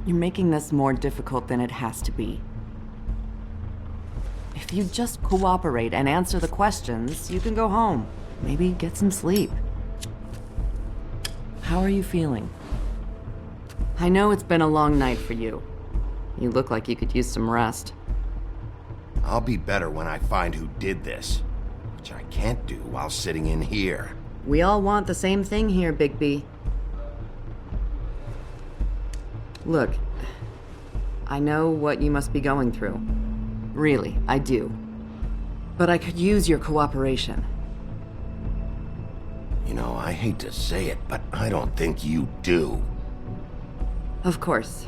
You're making this more difficult than it has to be. If you just cooperate and answer the questions, you can go home. Maybe get some sleep. How are you feeling? I know it's been a long night for you. You look like you could use some rest. I'll be better when I find who did this, which I can't do while sitting in here. We all want the same thing here, Bigby. Look, I know what you must be going through. Really, I do. But I could use your cooperation. You know, I hate to say it, but I don't think you do. Of course.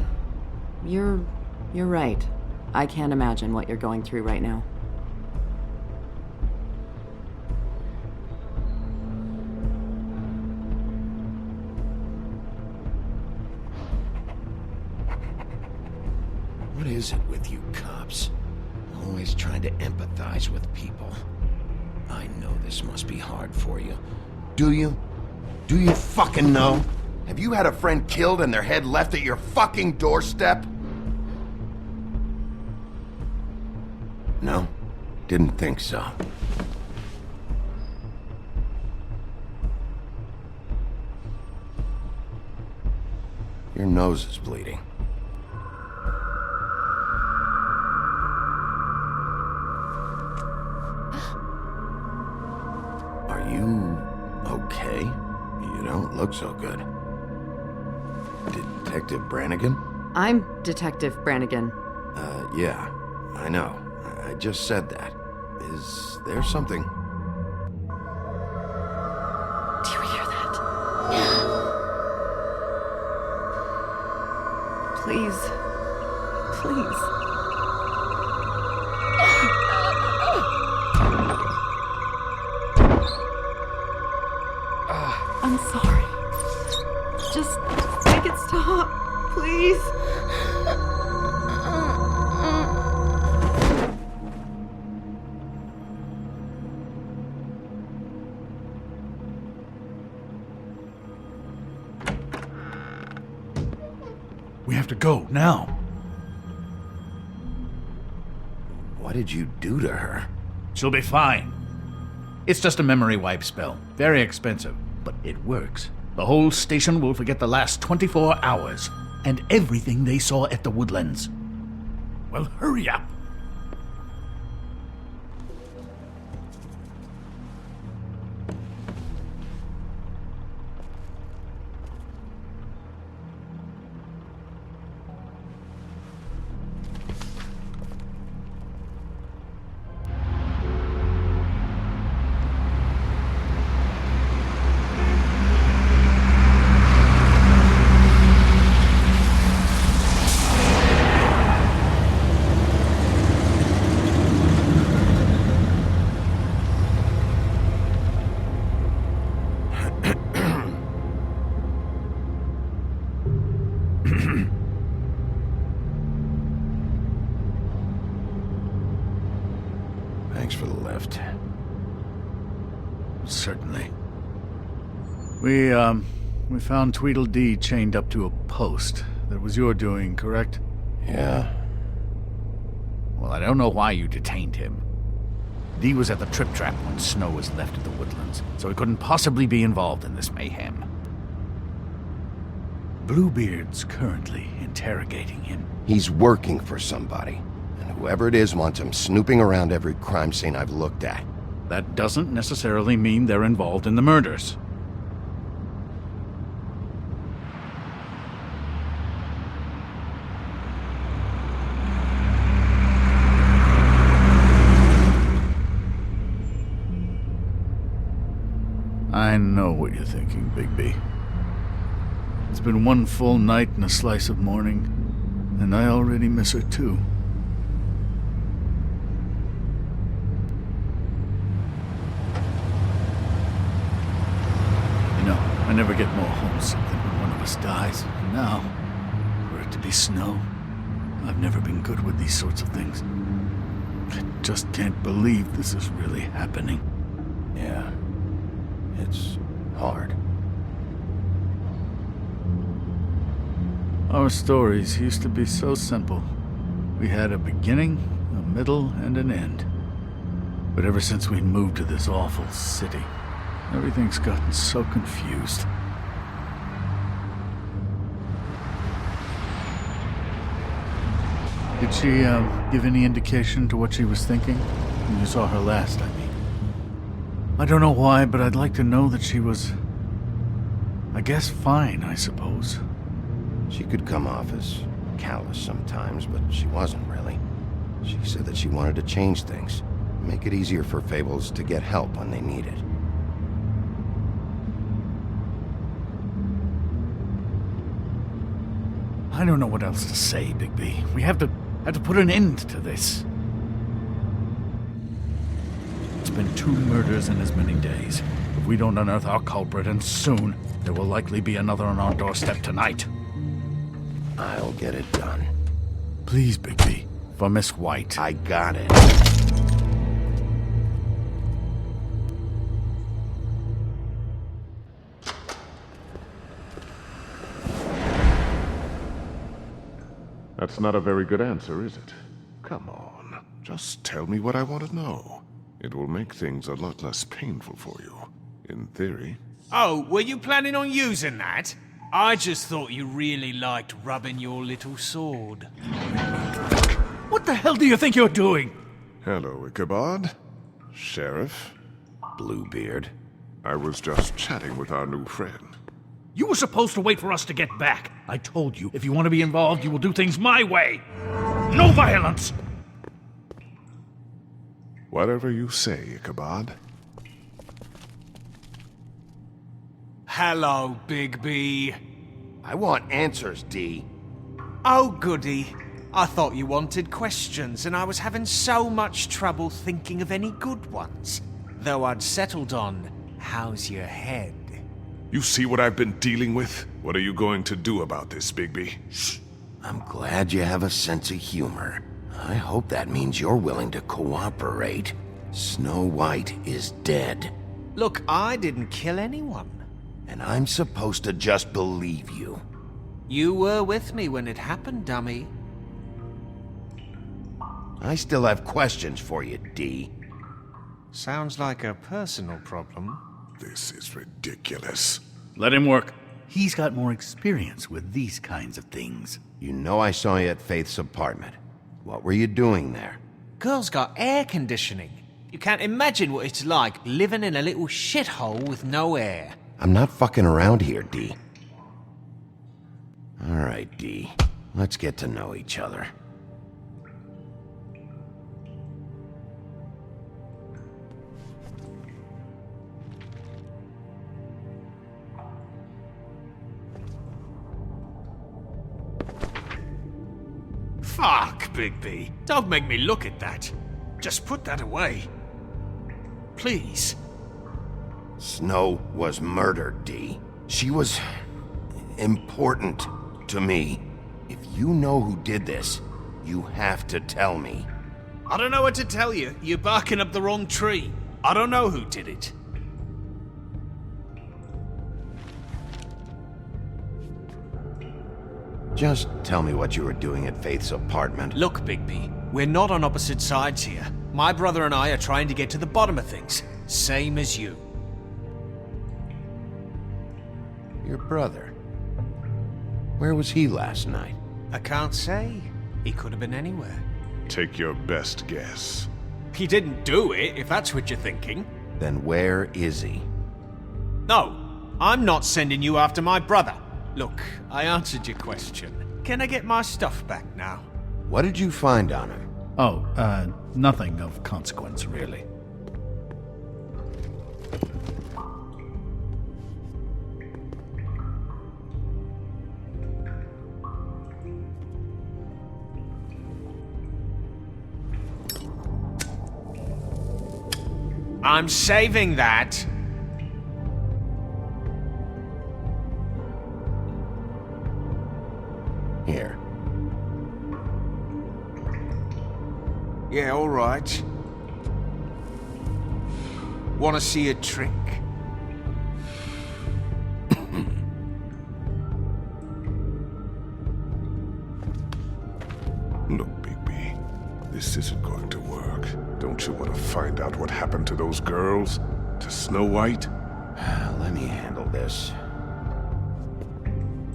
You're right. I can't imagine what you're going through right now. What is it with you cops? Always trying to empathize with people. I know this must be hard for you. Do you? Do you fucking know? Have you had a friend killed and their head left at your fucking doorstep? No? Didn't think so. Your nose is bleeding. Are you okay? You don't look so good. Detective Brannigan? I'm Detective Brannigan. Yeah, I know. I just said that. Is there something? Do you hear that? Please. Please. I'm sorry. Just make it stop, please. We have to go, now. What did you do to her? She'll be fine. It's just a memory wipe spell. Very expensive, but it works. The whole station will forget the last 24 hours, and everything they saw at the Woodlands. Well, hurry up. Thanks for the lift. Certainly. We found Tweedledee chained up to a post. That was your doing, correct? Yeah. Well, I don't know why you detained him. Dee was at the Trip Trap when Snow was left at the Woodlands, so he couldn't possibly be involved in this mayhem. Bluebeard's currently interrogating him. He's working for somebody. And whoever it is wants him snooping around every crime scene I've looked at. That doesn't necessarily mean they're involved in the murders. I know what you're thinking, Bigby. It's been one full night and a slice of morning, and I already miss her too. You know, I never get more homesick than when one of us dies. And now, for it to be Snow, I've never been good with these sorts of things. I just can't believe this is really happening. Yeah. It's hard. Our stories used to be so simple. We had a beginning, a middle, and an end. But ever since we moved to this awful city, everything's gotten so confused. Did she, give any indication to what she was thinking? When you saw her last, I mean. I don't know why, but I'd like to know that she was... I guess fine, I suppose. She could come off as callous sometimes, but she wasn't really. She said that she wanted to change things, make it easier for Fables to get help when they need it. I don't know what else to say, Bigby. We have to put an end to this. It's been 2 murders in as many days. If we don't unearth our culprit, and soon, there will likely be another on our doorstep tonight. I'll get it done. Please, Bigby. For Miss White. I got it. That's not a very good answer, is it? Come on, just tell me what I want to know. It will make things a lot less painful for you, in theory. Oh, were you planning on using that? I just thought you really liked rubbing your little sword. What the hell do you think you're doing? Hello, Ichabod. Sheriff. Bluebeard. I was just chatting with our new friend. You were supposed to wait for us to get back. I told you, if you want to be involved, you will do things my way. No violence! Whatever you say, Ichabod. Hello, Bigby. I want answers, D. Oh, goody. I thought you wanted questions, and I was having so much trouble thinking of any good ones. Though I'd settled on, how's your head? You see what I've been dealing with? What are you going to do about this, Bigby? Shh. I'm glad you have a sense of humor. I hope that means you're willing to cooperate. Snow White is dead. Look, I didn't kill anyone. And I'm supposed to just believe you. You were with me when it happened, dummy. I still have questions for you, D. Sounds like a personal problem. This is ridiculous. Let him work. He's got more experience with these kinds of things. You know I saw you at Faith's apartment. What were you doing there? Girl's got air conditioning. You can't imagine what it's like living in a little shithole with no air. I'm not fucking around here, D. All right, D. Let's get to know each other. Fuck, Bigby. Don't make me look at that. Just put that away. Please. Snow was murdered, D. She was... important to me. If you know who did this, you have to tell me. I don't know what to tell you. You're barking up the wrong tree. I don't know who did it. Just tell me what you were doing at Faith's apartment. Look, Bigby, we're not on opposite sides here. My brother and I are trying to get to the bottom of things. Same as you. Your brother. Where was he last night? I can't say. He could have been anywhere. Take your best guess. He didn't do it, if that's what you're thinking. Then where is he? No, I'm not sending you after my brother. Look, I answered your question. Can I get my stuff back now? What did you find on him? Oh, nothing of consequence, really. I'm saving that. Here. Yeah, all right. Want to see a trick? Look, Bigby, this isn't going to work. Don't you want to find out what happened to those girls? To Snow White? Let me handle this.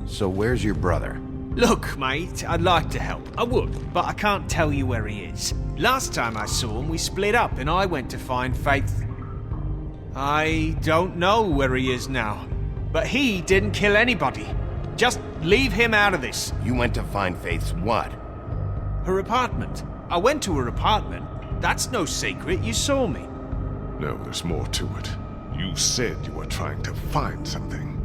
So where's your brother? Look, mate, I'd like to help. I would, but I can't tell you where he is. Last time I saw him, we split up and I went to find Faith. I don't know where he is now, but he didn't kill anybody. Just leave him out of this. You went to find Faith's what? Her apartment. I went to her apartment. That's no secret, you saw me. No, there's more to it. You said you were trying to find something.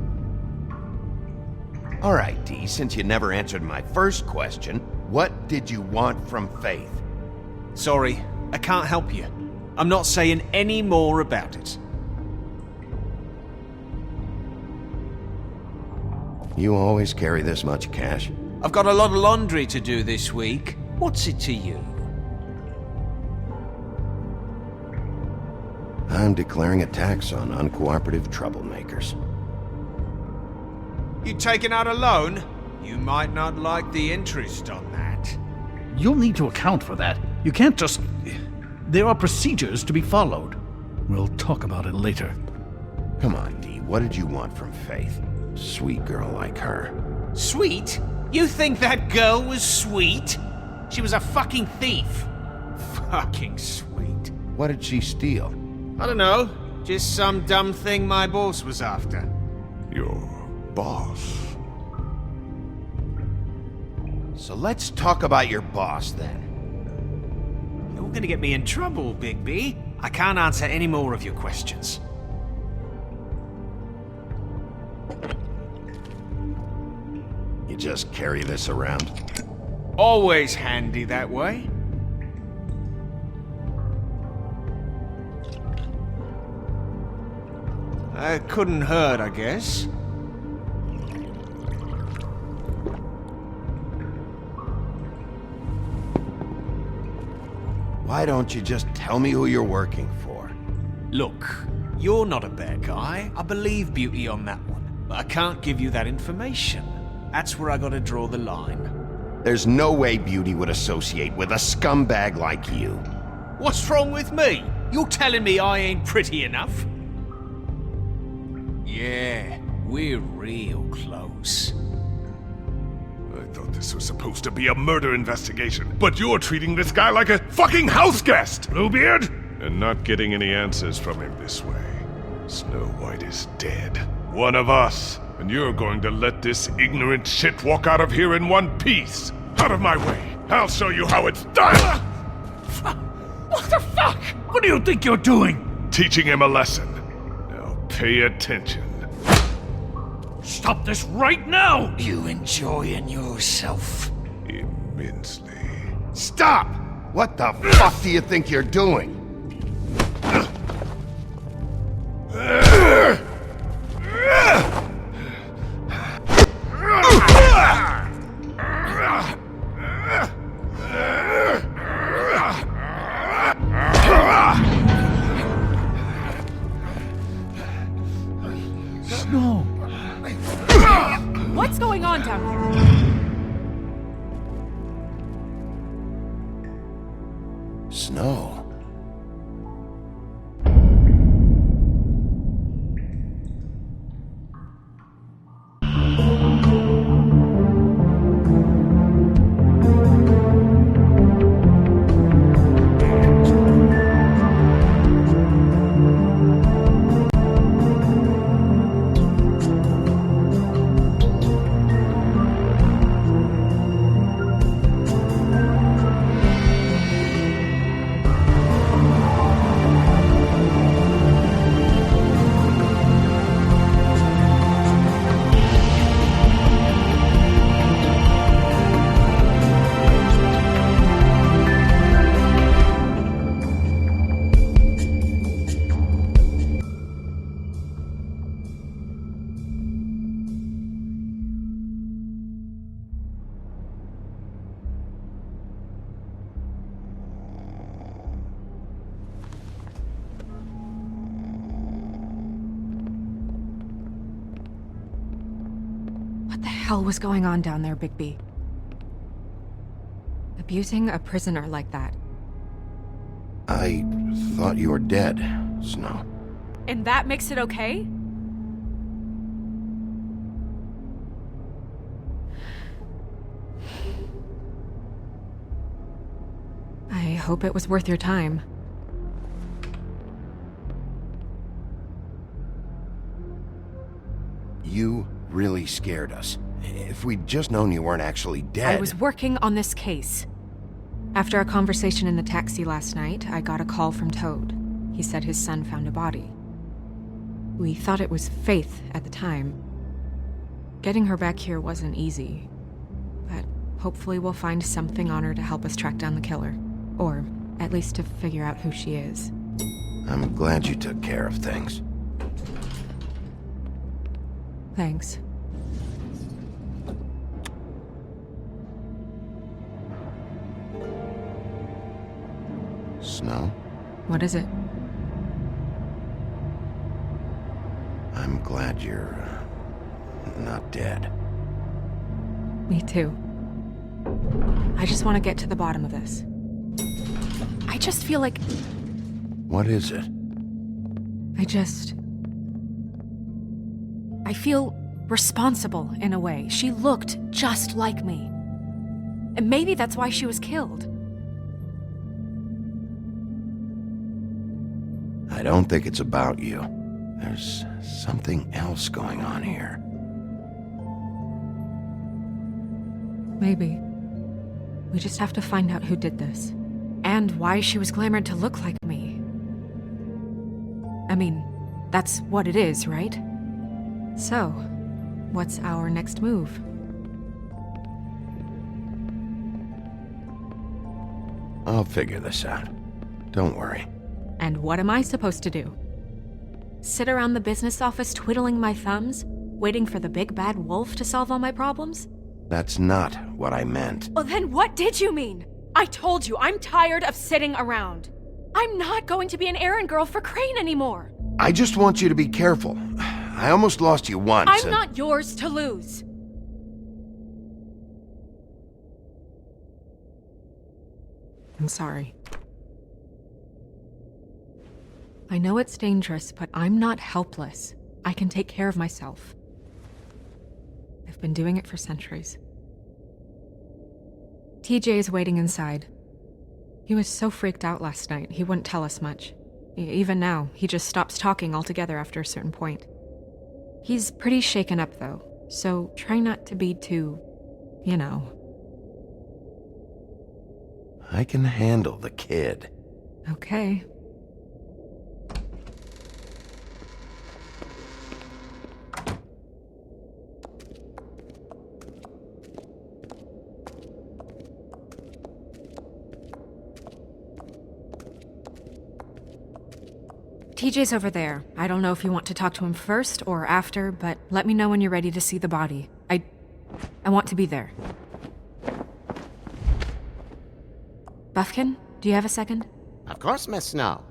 All right, Dee, since you never answered my first question, what did you want from Faith? Sorry, I can't help you. I'm not saying any more about it. You always carry this much cash? I've got a lot of laundry to do this week. What's it to you? I'm declaring a tax on uncooperative troublemakers. You taking out a loan? You might not like the interest on that. You'll need to account for that. You can't just... There are procedures to be followed. We'll talk about it later. Come on, Dee, what did you want from Faith? Sweet girl like her. Sweet? You think that girl was sweet? She was a fucking thief. Fucking sweet. What did she steal? I don't know. Just some dumb thing my boss was after. Your boss? So let's talk about your boss, then. You're gonna get me in trouble, Bigby. I can't answer any more of your questions. You just carry this around? Always handy that way. That couldn't hurt, I guess. Why don't you just tell me who you're working for? Look, you're not a bad guy. I believe Beauty on that one. But I can't give you that information. That's where I gotta draw the line. There's no way Beauty would associate with a scumbag like you. What's wrong with me? You're telling me I ain't pretty enough? Yeah, we're real close. I thought this was supposed to be a murder investigation, but you're treating this guy like a fucking house guest, Bluebeard! And not getting any answers from him this way. Snow White is dead. One of us. And you're going to let this ignorant shit walk out of here in one piece. Out of my way. I'll show you how it's done! What the fuck? What do you think you're doing? Teaching him a lesson. Now pay attention. Stop this right now! You enjoying yourself? Immensely. Stop! What the fuck do you think you're doing? No. What's going on down here? Snow. What the hell was going on down there, Bigby? Abusing a prisoner like that. I thought you were dead, Snow. And that makes it okay? I hope it was worth your time. You really scared us. If we'd just known you weren't actually dead... I was working on this case. After a conversation in the taxi last night, I got a call from Toad. He said his son found a body. We thought it was Faith at the time. Getting her back here wasn't easy. But hopefully we'll find something on her to help us track down the killer. Or at least to figure out who she is. I'm glad you took care of things. Thanks. Snow? What is it? I'm glad you're... not dead. Me too. I just want to get to the bottom of this. I just feel like... What is it? I feel responsible in a way. She looked just like me. And maybe that's why she was killed. I don't think it's about you. There's something else going on here. Maybe. We just have to find out who did this. And why she was glamored to look like me. I mean, that's what it is, right? So, what's our next move? I'll figure this out. Don't worry. And what am I supposed to do? Sit around the business office twiddling my thumbs, waiting for the big bad wolf to solve all my problems? That's not what I meant. Well, then what did you mean? I told you, I'm tired of sitting around. I'm not going to be an errand girl for Crane anymore. I just want you to be careful. I almost lost you once. I'm not yours to lose. I'm sorry. I know it's dangerous, but I'm not helpless. I can take care of myself. I've been doing it for centuries. TJ is waiting inside. He was so freaked out last night, he wouldn't tell us much. Even now, he just stops talking altogether after a certain point. He's pretty shaken up, though, so try not to be too, you know. I can handle the kid. Okay. TJ's over there. I don't know if you want to talk to him first or after, but let me know when you're ready to see the body. I want to be there. Buffkin, do you have a second? Of course, Miss Snow.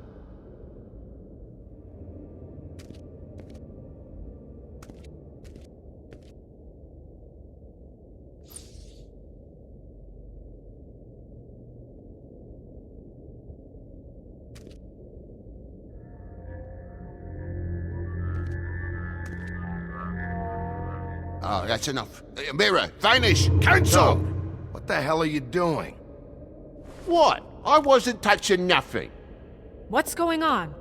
Oh, that's enough. Mira, vanish! Cancel! What the hell are you doing? What? I wasn't touching nothing. What's going on?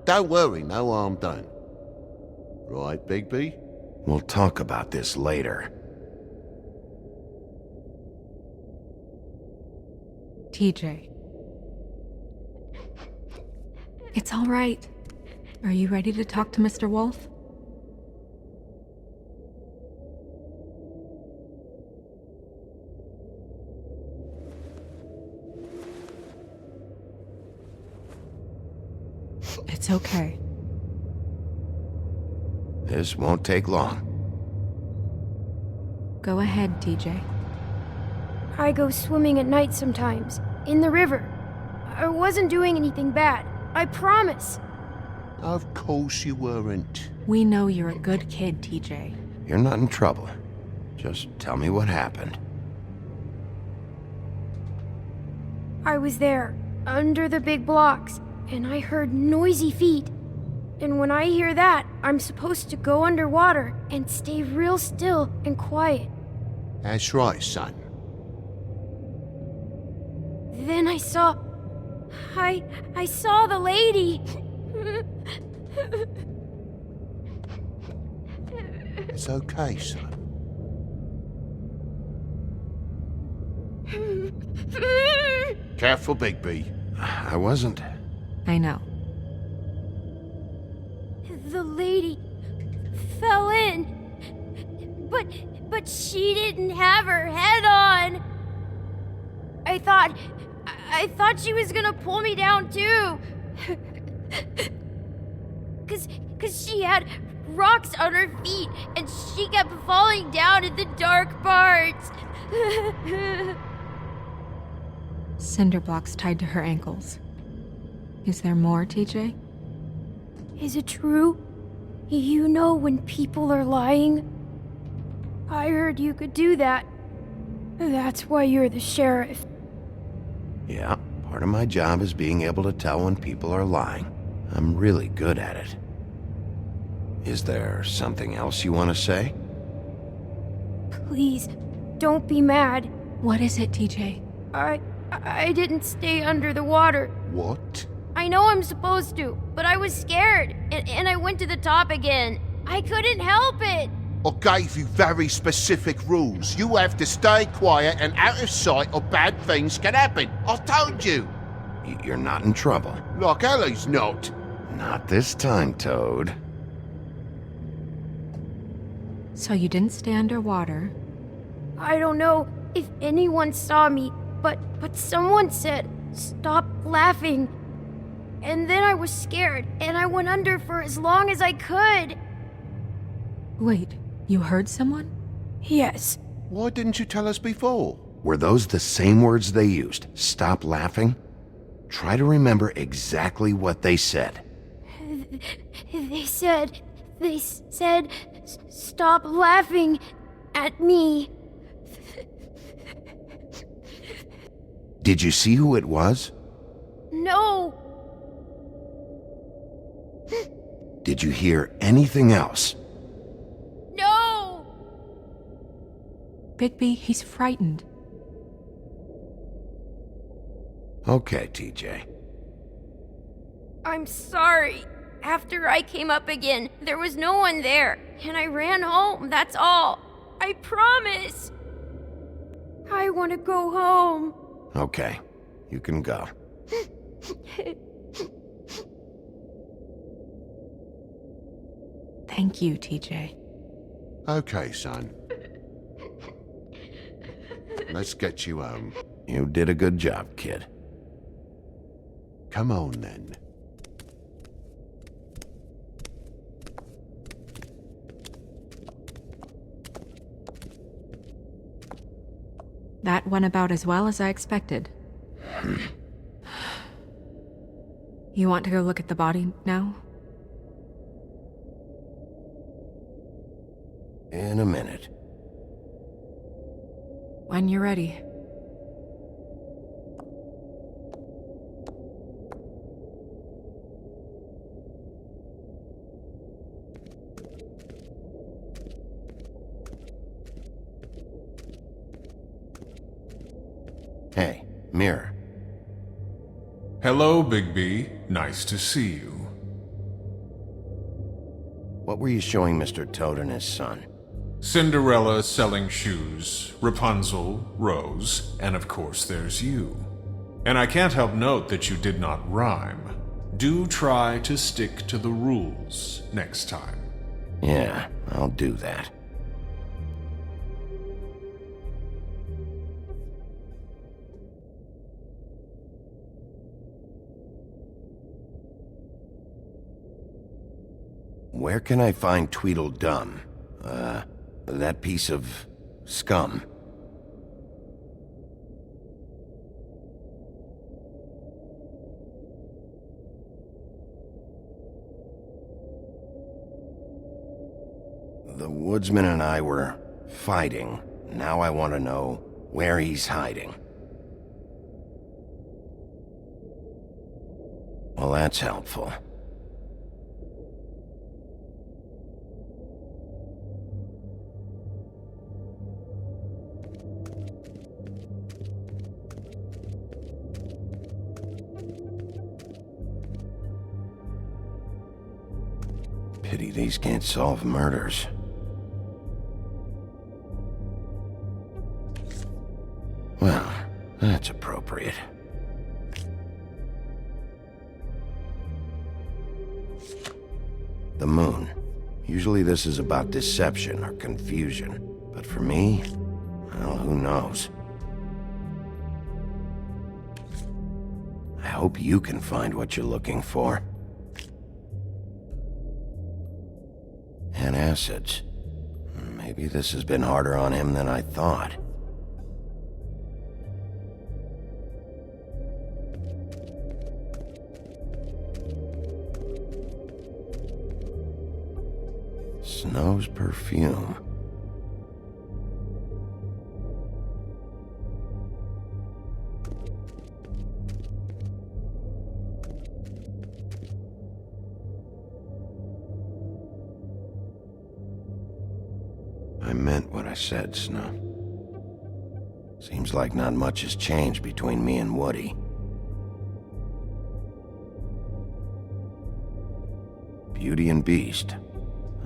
Don't worry, no harm done. Right, Bigby? We'll talk about this later. TJ. It's all right. Are you ready to talk to Mr. Wolf? It's okay. This won't take long. Go ahead, TJ. I go swimming at night sometimes, in the river. I wasn't doing anything bad, I promise. Of course you weren't. We know you're a good kid, TJ. You're not in trouble. Just tell me what happened. I was there, under the big blocks, and I heard noisy feet. And when I hear that, I'm supposed to go underwater and stay real still and quiet. That's right, son. Then I saw the lady. It's okay, son. Careful, Bigby. I wasn't. I know. The lady fell in. But she didn't have her head on. I thought she was gonna pull me down too. Cause she had rocks on her feet and she kept falling down in the dark parts. Cinder blocks tied to her ankles. Is there more, TJ? Is it true? You know when people are lying? I heard you could do that. That's why you're the sheriff. Yeah, part of my job is being able to tell when people are lying. I'm really good at it. Is there something else you want to say? Please, don't be mad. What is it, TJ? I didn't stay under the water. What? I know I'm supposed to, but I was scared, and I went to the top again. I couldn't help it. I gave you very specific rules. You have to stay quiet and out of sight or bad things can happen. I told you. You're not in trouble. Like Ellie's not. Not this time, Toad. So you didn't stay underwater. I don't know if anyone saw me, but someone said, "Stop laughing." And then I was scared, and I went under for as long as I could. Wait, you heard someone? Yes. Why didn't you tell us before? Were those the same words they used? Stop laughing? Try to remember exactly what they said. They said, "Stop laughing at me." Did you see who it was? No. Did you hear anything else? No. Bigby, he's frightened. Okay, TJ. I'm sorry. After I came up again, there was no one there, and I ran home, that's all. I promise. I want to go home. Okay, you can go. Thank you, TJ. Okay, son. Let's get you home. You did a good job, kid. Come on, then. That went about as well as I expected. You want to go look at the body now? In a minute. When you're ready. Hey, Mirror. Hello, Bigby. Nice to see you. What were you showing Mr. Toad and his son? Cinderella selling shoes, Rapunzel, Rose, and of course there's you. And I can't help note that you did not rhyme. Do try to stick to the rules next time. Yeah, I'll do that. Where can I find Tweedledum? That piece of scum. The woodsman and I were fighting. Now I want to know where he's hiding. Well, that's helpful. Pity these can't solve murders. Well, that's appropriate. The moon. Usually this is about deception or confusion. But for me, well, who knows? I hope you can find what you're looking for. Acids. Maybe this has been harder on him than I thought. Snow's perfume. I meant what I said, Snow. Seems like not much has changed between me and Woody. Beauty and Beast.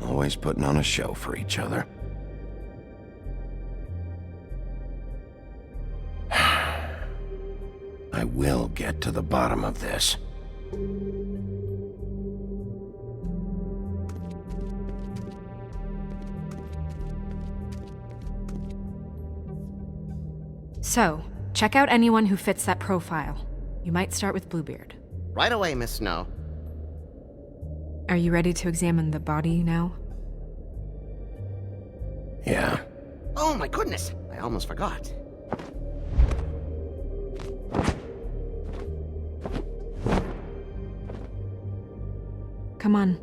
Always putting on a show for each other. I will get to the bottom of this. So, check out anyone who fits that profile. You might start with Bluebeard. Right away, Miss Snow. Are you ready to examine the body now? Yeah. Oh my goodness, I almost forgot. Come on.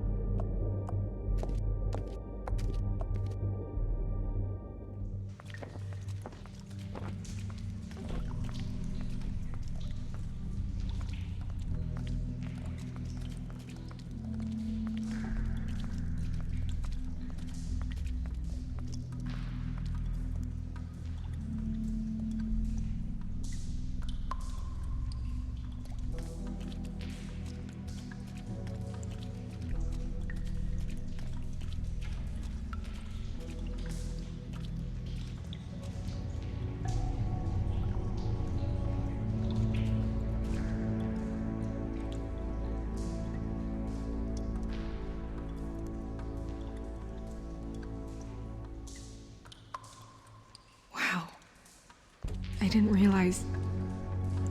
I didn't realize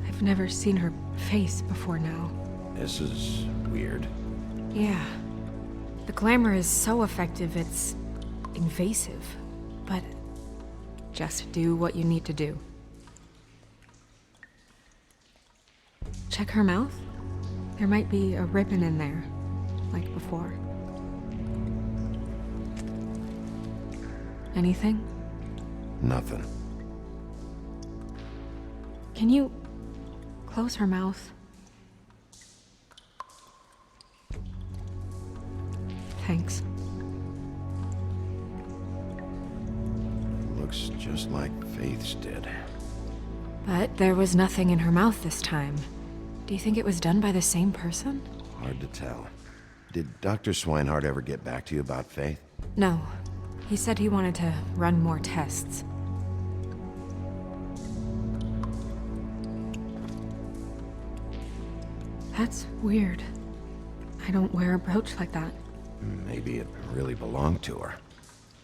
I've never seen her face before now. This is weird. Yeah. The glamour is so effective, it's invasive. But just do what you need to do. Check her mouth. There might be a ribbon in there, like before. Anything? Nothing. Can you close her mouth? Thanks. Looks just like Faith's did. But there was nothing in her mouth this time. Do you think it was done by the same person? Hard to tell. Did Dr. Swinehart ever get back to you about Faith? No. He said he wanted to run more tests. That's weird. I don't wear a brooch like that. Maybe it really belonged to her.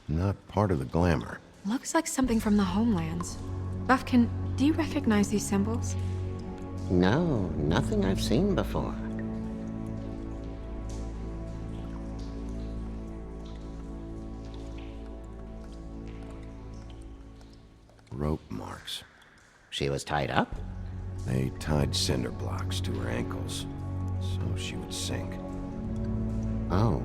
Not part of the glamour. Looks like something from the homelands. Buffkin, do you recognize these symbols? No, nothing I've seen before. Rope marks. She was tied up? They tied cinder blocks to her ankles, so she would sink. Oh.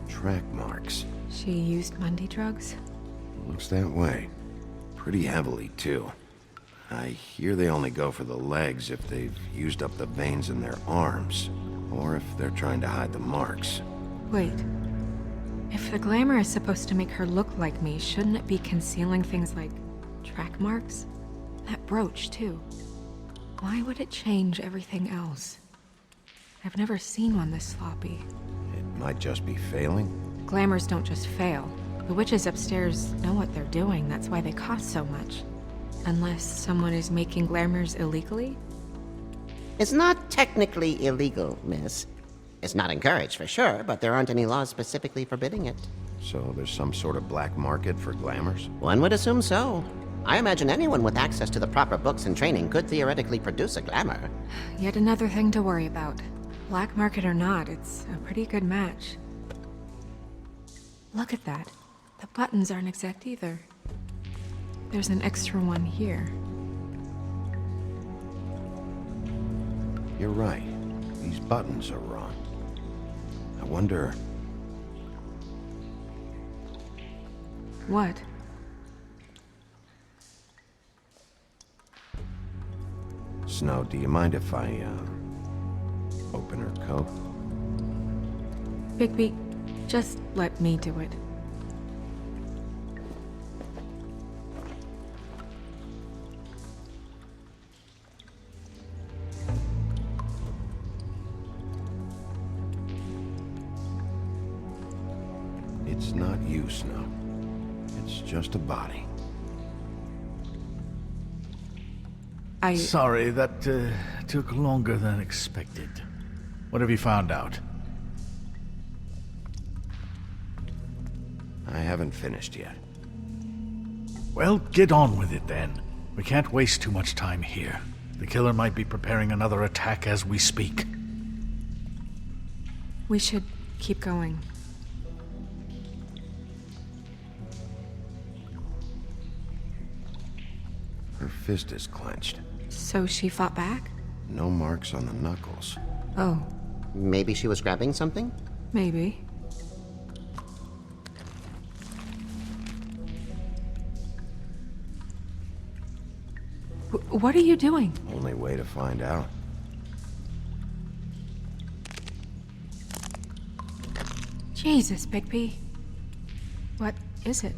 Track marks. She used Mundy drugs? Looks that way. Pretty heavily, too. I hear they only go for the legs if they've used up the veins in their arms, or if they're trying to hide the marks. Wait. If the glamour is supposed to make her look like me, shouldn't it be concealing things like track marks? That brooch, too. Why would it change everything else? I've never seen one this sloppy. It might just be failing. Glamours don't just fail. The witches upstairs know what they're doing, that's why they cost so much. Unless someone is making glamours illegally? It's not technically illegal, miss. It's not encouraged for sure, but there aren't any laws specifically forbidding it. So there's some sort of black market for glamours? One would assume so. I imagine anyone with access to the proper books and training could theoretically produce a glamour. Yet another thing to worry about. Black market or not, it's a pretty good match. Look at that. The buttons aren't exact either. There's an extra one here. You're right. These buttons are wrong. I wonder... What? Snow, do you mind if I, open her coat? Bigby, just let me do it. It's not you, Snow. It's just a body. Sorry, that took longer than expected. What have you found out? I haven't finished yet. Well, get on with it then. We can't waste too much time here. The killer might be preparing another attack as we speak. We should keep going. Her fist is clenched. So she fought back? No marks on the knuckles. Oh, Maybe she was grabbing something? maybe. What are you doing? Only way to find out. Jesus, Bigby. What is it?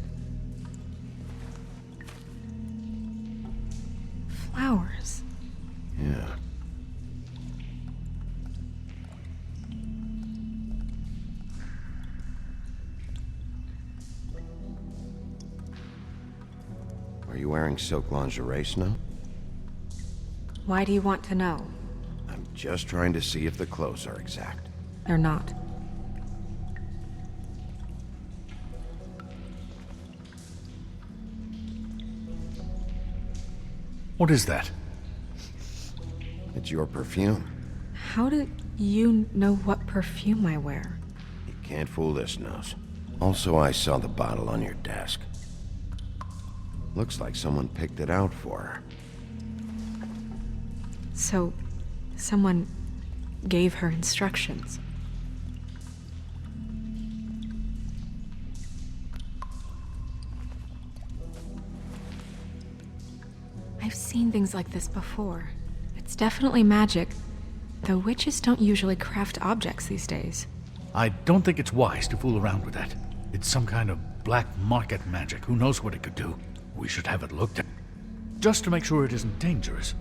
Flowers. Yeah. Are you wearing silk lingerie, Snow? Why do you want to know? I'm just trying to see if the clothes are exact. They're not. What is that? It's your perfume. How do you know what perfume I wear? You can't fool this nose. Also, I saw the bottle on your desk. Looks like someone picked it out for her. So, someone gave her instructions. I've seen things like this before. It's definitely magic, though witches don't usually craft objects these days. I don't think it's wise to fool around with that. It's some kind of black market magic. Who knows what it could do? We should have it looked at. Just to make sure it isn't dangerous.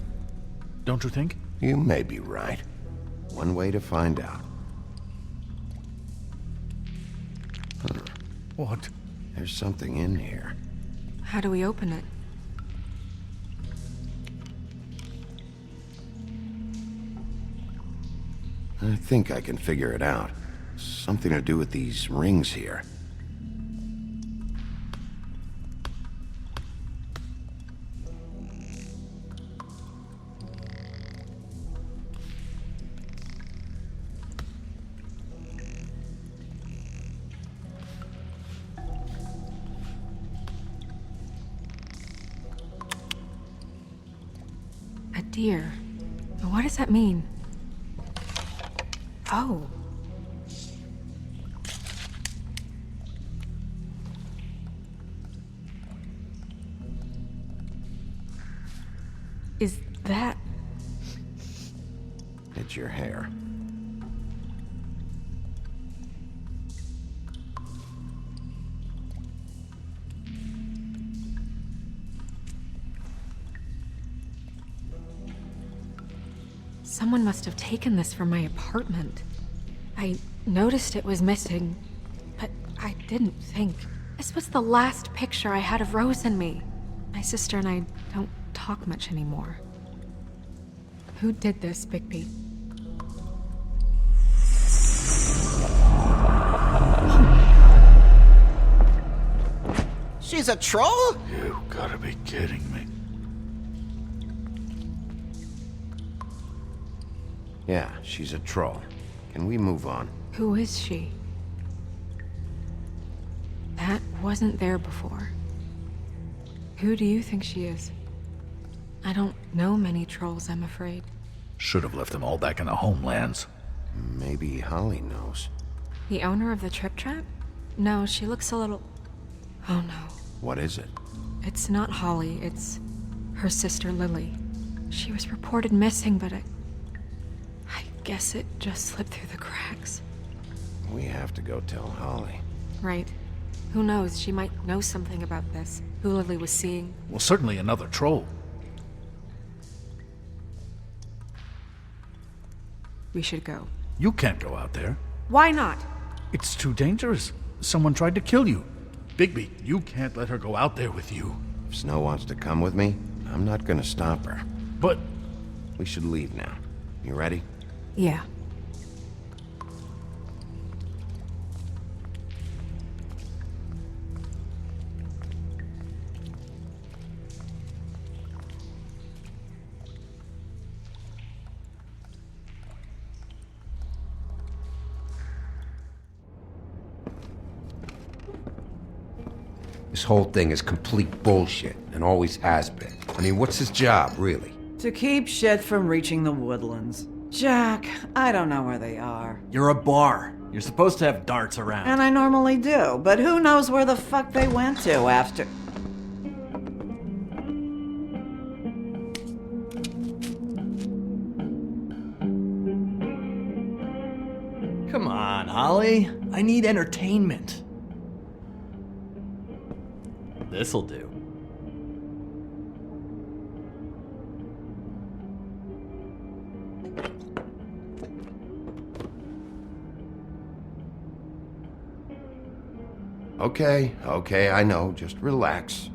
Don't you think? You may be right. One way to find out. What? There's something in here. How do we open it? I think I can figure it out. Something to do with these rings here. A deer. What does that mean? Oh. is that? It's your hair. Someone must have taken this from my apartment. I noticed it was missing, but I didn't think. This was the last picture I had of Rose and me. My sister and I don't talk much anymore. Who did this, Bigby? She's a troll? You gotta be kidding me. Yeah, she's a troll. Can we move on? Who is she? That wasn't there before. Who do you think she is? I don't know many trolls, I'm afraid. Should have left them all back in the homelands. Maybe Holly knows. The owner of the Trip Trap? No, she looks a little... Oh no. What is it? It's not Holly, it's her sister Lily. She was reported missing, but I guess it just slipped through the cracks. We have to go tell Holly. Right. Who knows, she might know something about this. Who Lily was seeing. Well, certainly another troll. We should go. You can't go out there. Why not? It's too dangerous. Someone tried to kill you. Bigby, you can't let her go out there with you. If Snow wants to come with me, I'm not gonna stop her. But We should leave now. You ready? Yeah. This whole thing is complete bullshit, and always has been. I mean, what's his job, really? To keep shit from reaching the woodlands. Jack, I don't know where they are. You're a bar. You're supposed to have darts around. And I normally do, but who knows where the fuck they went to after... Come on, Holly. I need entertainment. This'll do. Okay, I know. Just relax.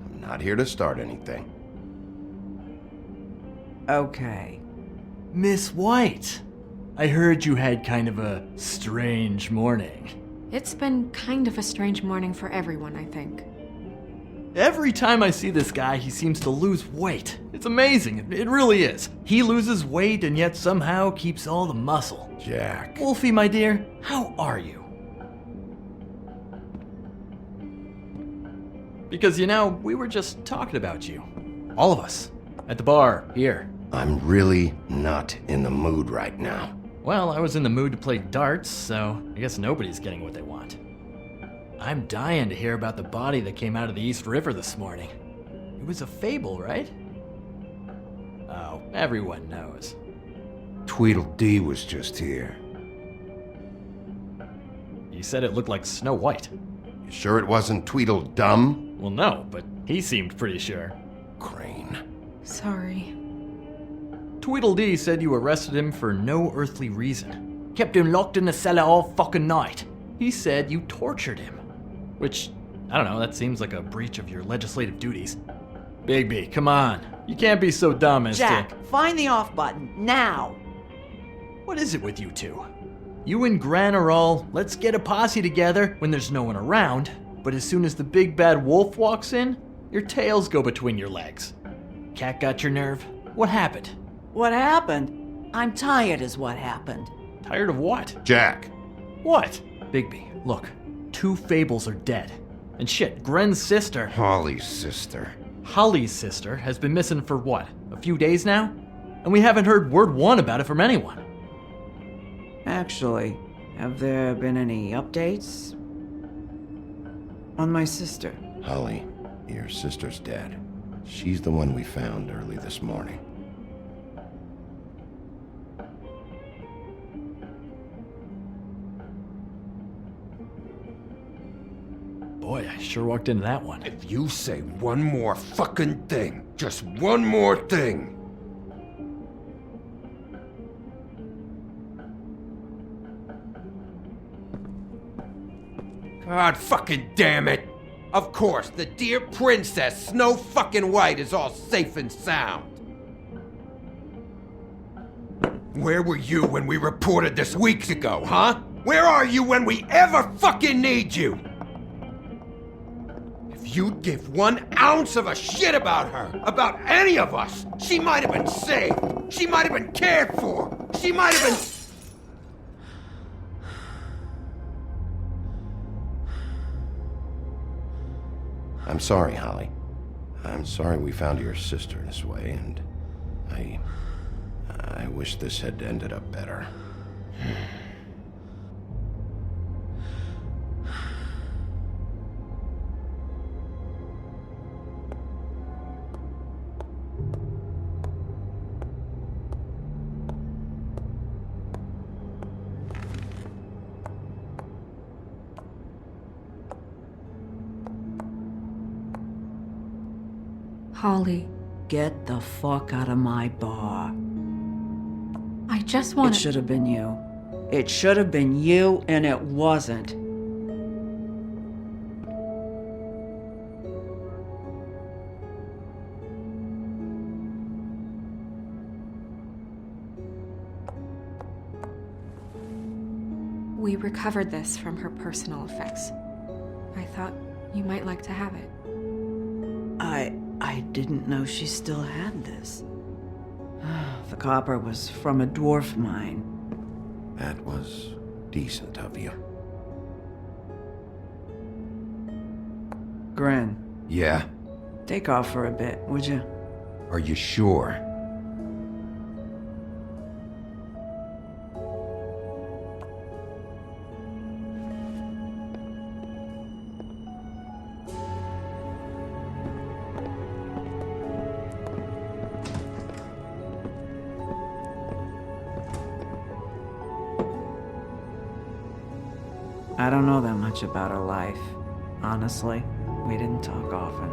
I'm not here to start anything. Okay. Miss White, I heard you had kind of a strange morning. It's been kind of a strange morning for everyone, I think. Every time I see this guy, he seems to lose weight. It's amazing. It really is. He loses weight and yet somehow keeps all the muscle. Jack. Wolfie, my dear, how are you? Because, you know, we were just talking about you. All of us. At the bar, here. I'm really not in the mood right now. Well, I was in the mood to play darts, so I guess nobody's getting what they want. I'm dying to hear about the body that came out of the East River this morning. It was a fable, right? Oh, everyone knows. Tweedledee was just here. You said it looked like Snow White. You sure it wasn't Tweedledum? Well, no, but he seemed pretty sure. Crane. Sorry. Tweedledee said you arrested him for no earthly reason. Kept him locked in the cellar all fucking night. He said you tortured him. Which, I don't know, that seems like a breach of your legislative duties. Bigby, come on. You can't be so dumb as Jack, find the off button, now! What is it with you two? You and Gran are all, let's get a posse together when there's no one around, but as soon as the big bad wolf walks in, your tails go between your legs. Cat got your nerve? What happened? What happened? I'm tired is what happened. Tired of what? Jack. What? Bigby, look. 2 fables are dead. And shit, Gren's sister... Holly's sister. Holly's sister has been missing for what? A few days now? And we haven't heard word one about it from anyone. Actually, have there been any updates? On my sister? Holly, your sister's dead. She's the one we found early this morning. Boy, I sure walked into that one. If you say one more fucking thing, just one more thing. God fucking damn it! Of course, the dear Princess Snow fucking White is all safe and sound. Where were you when we reported this weeks ago, huh? Where are you when we ever fucking need you? If you'd give 1 ounce of a shit about her, about any of us, she might have been saved. She might have been cared for. She might have been... I'm sorry, Holly. I'm sorry we found your sister this way, and I wish this had ended up better. Holly, Get the fuck out of my bar. I just want It should have been you. It should have been you, and it wasn't. We recovered this from her personal effects. I thought you might like to have it. I didn't know she still had this. The copper was from a dwarf mine. That was decent of you. Gren, Yeah? take off for a bit, would you? Are you sure? I don't know that much about her life. Honestly, we didn't talk often.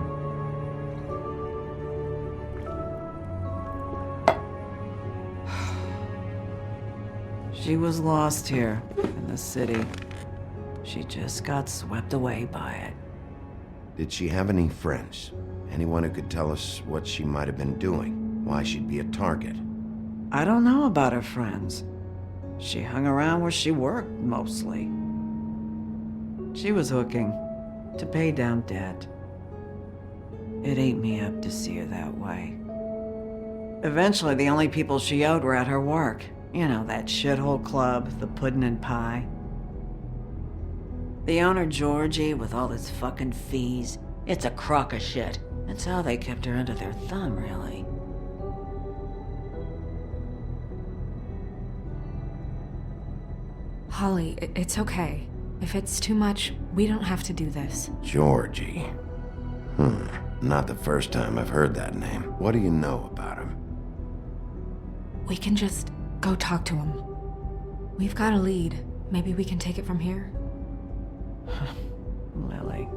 She was lost here in the city. She just got swept away by it. Did she have any friends? Anyone who could tell us what she might have been doing? Why she'd be a target? I don't know about her friends. She hung around where she worked, mostly. She was hooking to pay down debt. It ate me up to see her that way. Eventually, the only people she owed were at her work. You know, that shithole club, the Puddin' and Pie. The owner, Georgie, with all his fucking fees, it's a crock of shit. That's how they kept her under their thumb, really. Holly, it's okay. If it's too much, we don't have to do this. Georgie. Not the first time I've heard that name. What do you know about him? We can just go talk to him. We've got a lead. Maybe we can take it from here? Lily.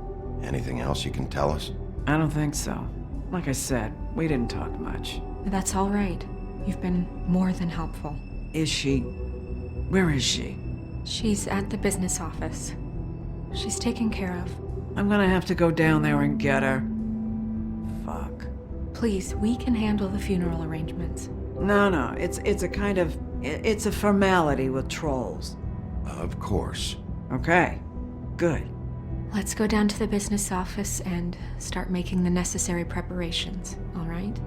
Anything else you can tell us? I don't think so. Like I said, we didn't talk much. That's all right. You've been more than helpful. Is she... Where is she? She's at the business office. She's taken care of. I'm gonna have to go down there and get her. Fuck. Please, we can handle the funeral arrangements. No, it's a kind of... It's a formality with trolls. Of course. Okay, good. Let's go down to the business office and start making the necessary preparations, all right?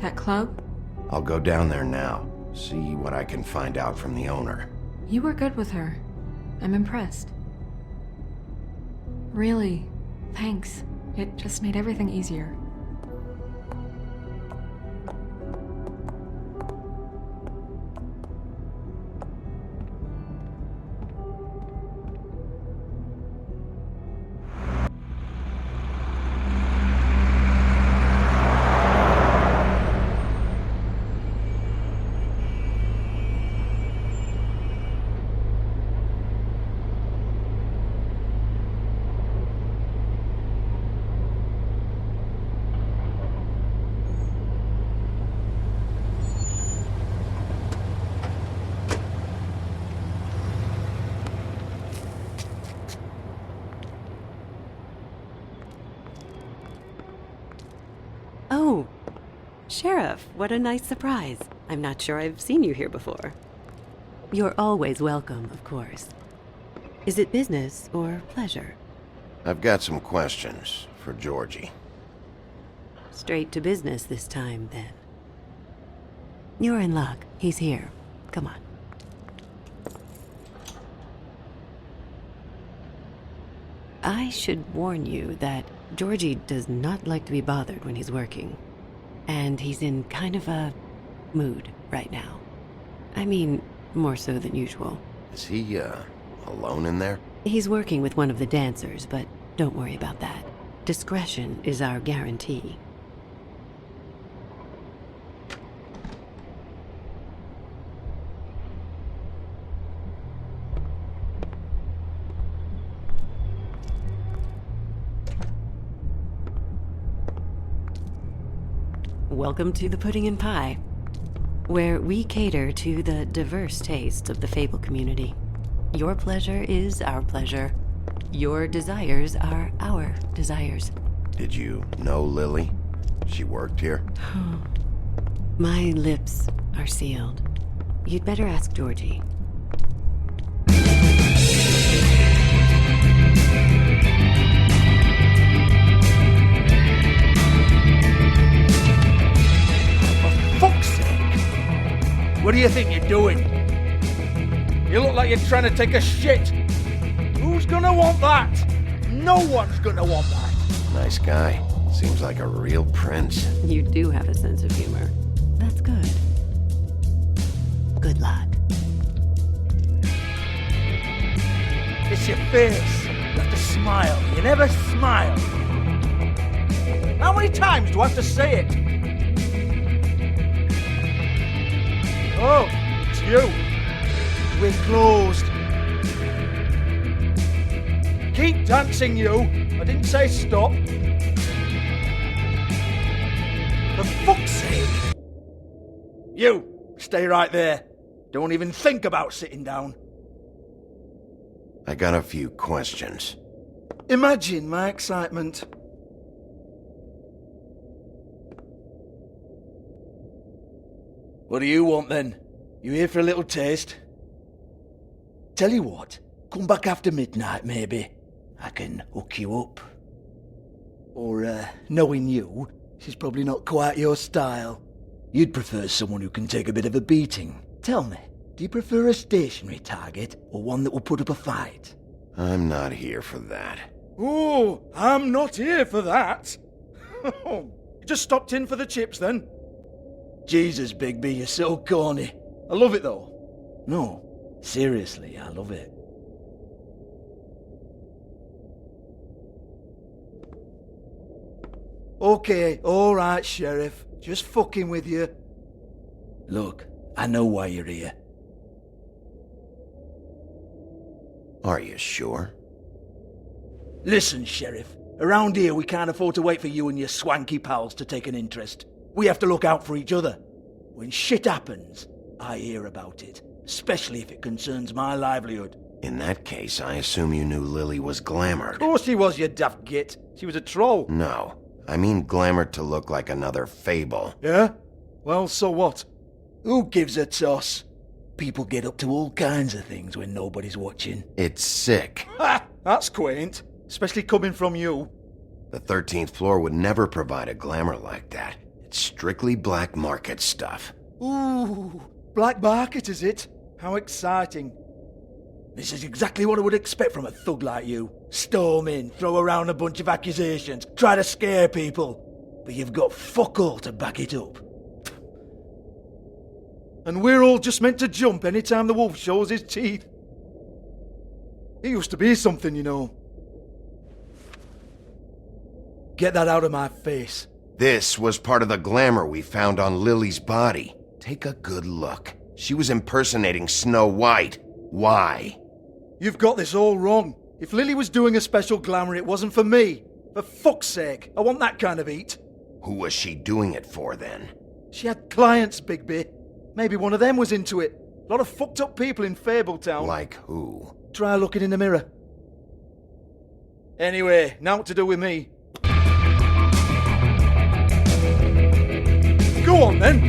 That club? I'll go down there now. See what I can find out from the owner. You were good with her. I'm impressed. Really, thanks. It just made everything easier. Sheriff, what a nice surprise. I'm not sure I've seen you here before. You're always welcome, of course. Is it business or pleasure? I've got some questions for Georgie. Straight to business this time, then. You're in luck. He's here. Come on. I should warn you that Georgie does not like to be bothered when he's working. And he's in kind of a mood right now. I mean, more so than usual. Is he, alone in there? He's working with one of the dancers, but don't worry about that. Discretion is our guarantee. Welcome to the Pudding and Pie, where we cater to the diverse tastes of the Fable community. Your pleasure is our pleasure. Your desires are our desires. Did you know Lily? She worked here? My lips are sealed. You'd better ask Georgie. Fuck's sake! What do you think you're doing? You look like you're trying to take a shit. Who's gonna want that? No one's gonna want that. Nice guy. Seems like a real prince. You do have a sense of humor. That's good. Good luck. It's your face. You have to smile. You never smile. How many times do I have to say it? Oh, it's you. We're closed. Keep dancing, you. I didn't say stop. For fuck's sake. You, stay right there. Don't even think about sitting down. I got a few questions. Imagine my excitement. What do you want then? You here for a little taste? Tell you what, come back after midnight maybe. I can hook you up. Or, knowing you, she's probably not quite your style. You'd prefer someone who can take a bit of a beating. Tell me, do you prefer a stationary target or one that will put up a fight? I'm not here for that. Oh, I'm not here for that. You just stopped in for the chips then? Jesus, Bigby, you're so corny. I love it though. No, seriously, I love it. Okay, alright, Sheriff. Just fucking with you. Look, I know why you're here. Are you sure? Listen, Sheriff. Around here, we can't afford to wait for you and your swanky pals to take an interest. We have to look out for each other. When shit happens, I hear about it. Especially if it concerns my livelihood. In that case, I assume you knew Lily was glamored. Of course she was, you daft git. She was a troll. No. I mean glamored to look like another fable. Yeah? Well, so what? Who gives a toss? People get up to all kinds of things when nobody's watching. It's sick. Ha! That's quaint. Especially coming from you. The 13th floor would never provide a glamour like that. It's strictly black market stuff. Ooh, black market is it? How exciting. This is exactly what I would expect from a thug like you. Storm in, throw around a bunch of accusations, try to scare people. But you've got fuck all to back it up. And we're all just meant to jump any time the wolf shows his teeth. It used to be something, you know. Get that out of my face. This was part of the glamour we found on Lily's body. Take a good look. She was impersonating Snow White. Why? You've got this all wrong. If Lily was doing a special glamour, it wasn't for me. For fuck's sake, I want that kind of eat. Who was she doing it for, then? She had clients, Bigby. Maybe one of them was into it. A lot of fucked up people in Fabletown. Like who? Try looking in the mirror. Anyway, now what to do with me. Go Go on then.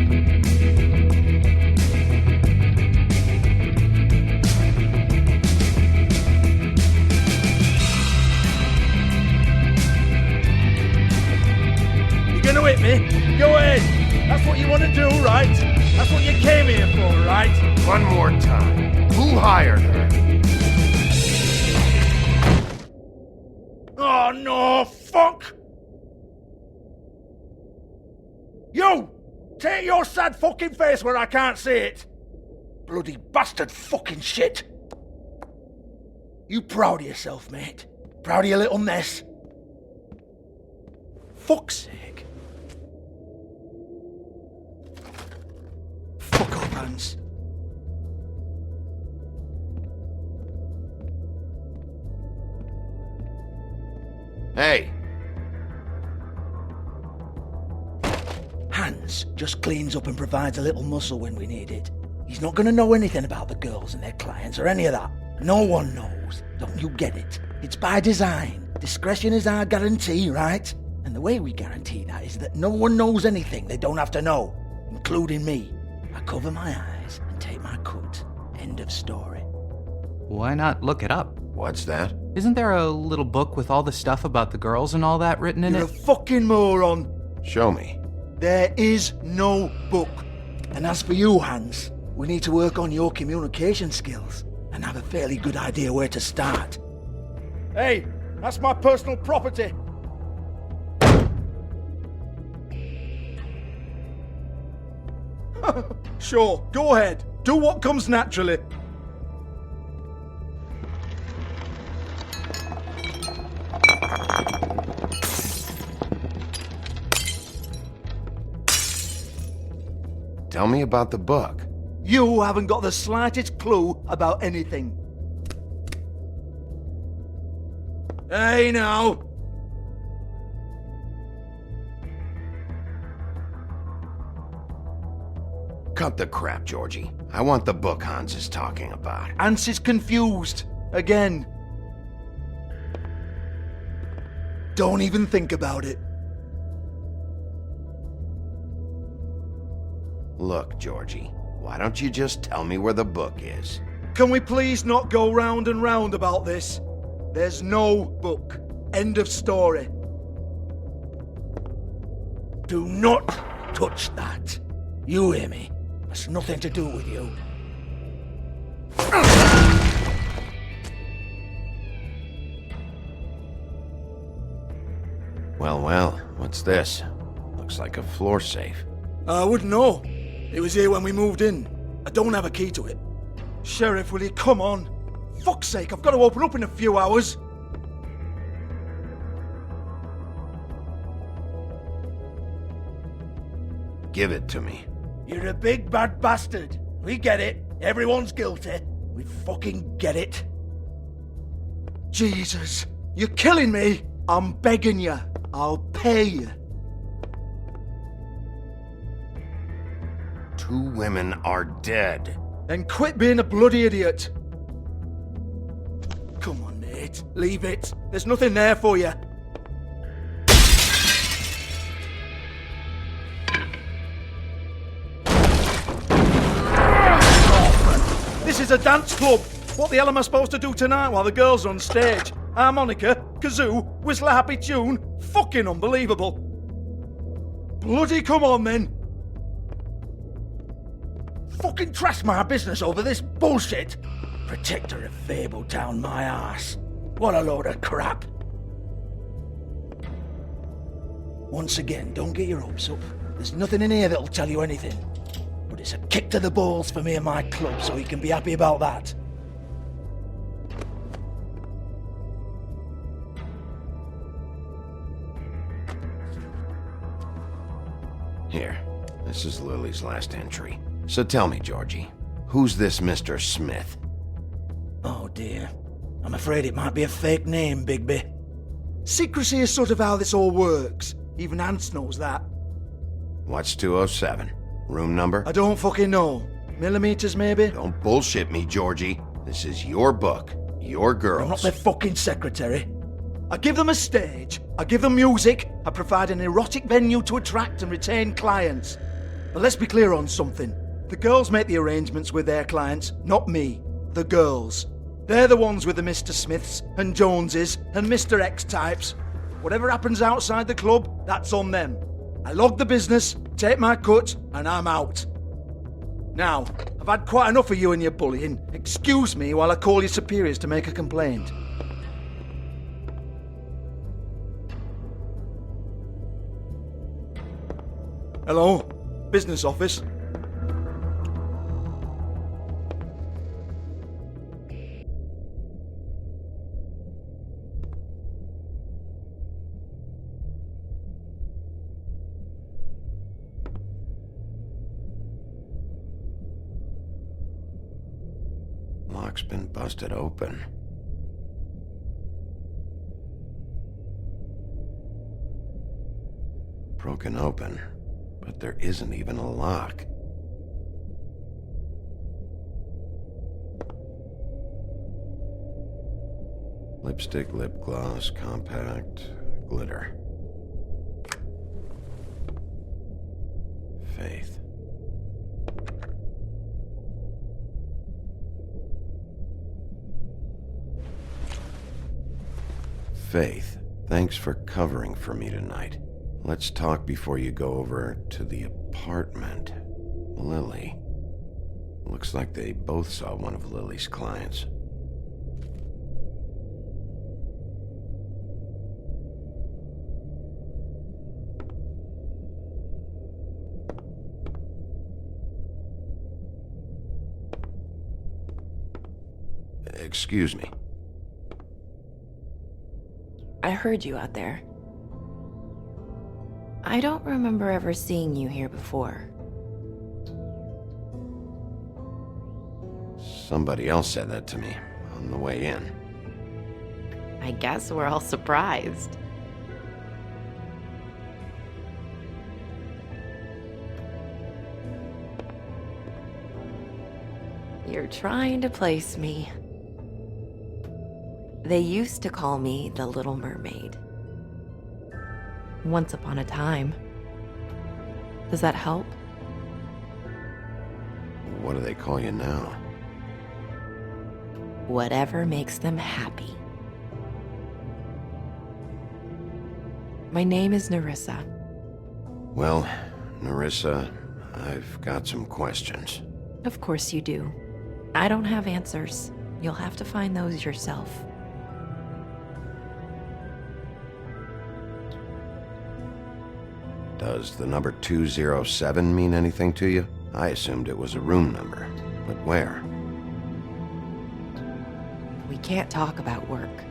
You're gonna hit me? Go ahead. That's what you want to do, right? That's what you came here for, right? One more time. Who hired her? Oh no, fuck! You! Take your sad fucking face where I can't see it! Bloody bastard fucking shit! You proud of yourself, mate? Proud of your little mess? Fuck's sake. Fuck up, Hans. Hey! Hans just cleans up and provides a little muscle when we need it. He's not gonna know anything about the girls and their clients or any of that. No one knows. Don't you get it? It's by design. Discretion is our guarantee, right? And the way we guarantee that is that no one knows anything they don't have to know, including me. I cover my eyes and take my cut. End of story. Why not look it up? What's that? Isn't there a little book with all the stuff about the girls and all that written in You're it? a fucking moron. Show me. There is no book. And as for you, Hans, we need to work on your communication skills and have a fairly good idea where to start. Hey, that's my personal property. Sure, go ahead. Do what comes naturally. Tell me about the book. You haven't got the slightest clue about anything. Hey, now. Cut the crap, Georgie. I want the book Hans is talking about. Hans is confused. Again. Don't even think about it. Look, Georgie, why don't you just tell me where the book is? Can we please not go round and round about this? There's no book. End of story. Do not touch that. You hear me? It's nothing to do with you. Well, what's this? Looks like a floor safe. I wouldn't know. It was here when we moved in. I don't have a key to it. Sheriff, will you come on? Fuck's sake, I've got to open up in a few hours. Give it to me. You're a big bad bastard. We get it. Everyone's guilty. We fucking get it. Jesus, you're killing me. I'm begging you. I'll pay you. 2 women are dead. Then quit being a bloody idiot. Come on, Nate. Leave it. There's nothing there for you. This is a dance club. What the hell am I supposed to do tonight while the girls are on stage? Harmonica, kazoo, whistle a happy tune? Fucking unbelievable. Bloody come on then. Fucking trash my business over this bullshit. Protector of Fabletown, my ass. What a load of crap. Once again, don't get your hopes up. There's nothing in here that'll tell you anything. But it's a kick to the balls for me and my club, so you can be happy about that. Here, this is Lily's last entry. So tell me, Georgie, who's this Mr. Smith? Oh dear. I'm afraid it might be a fake name, Bigby. Secrecy is sort of how this all works. Even Hans knows that. What's 207? Room number? I don't fucking know. Millimeters, maybe? Don't bullshit me, Georgie. This is your book. Your girls. I'm not their fucking secretary. I give them a stage. I give them music. I provide an erotic venue to attract and retain clients. But let's be clear on something. The girls make the arrangements with their clients, not me. The girls. They're the ones with the Mr. Smiths and Joneses and Mr. X types. Whatever happens outside the club, that's on them. I log the business, take my cut, and I'm out. Now, I've had quite enough of you and your bullying. Excuse me while I call your superiors to make a complaint. Hello? Business office? Lock's been busted open. Broken open, but there isn't even a lock. Lipstick, lip gloss, compact, glitter. Faith. Faith, thanks for covering for me tonight. Let's talk before you go over to the apartment. Lily. Looks like they both saw one of Lily's clients. Excuse me. I heard you out there. I don't remember ever seeing you here before. Somebody else said that to me on the way in. I guess we're all surprised. You're trying to place me. They used to call me the Little Mermaid. Once upon a time. Does that help? What do they call you now? Whatever makes them happy. My name is Nerissa. Well, Nerissa, I've got some questions. Of course you do. I don't have answers. You'll have to find those yourself. Does the number 207 mean anything to you? I assumed it was a room number, but where? We can't talk about work.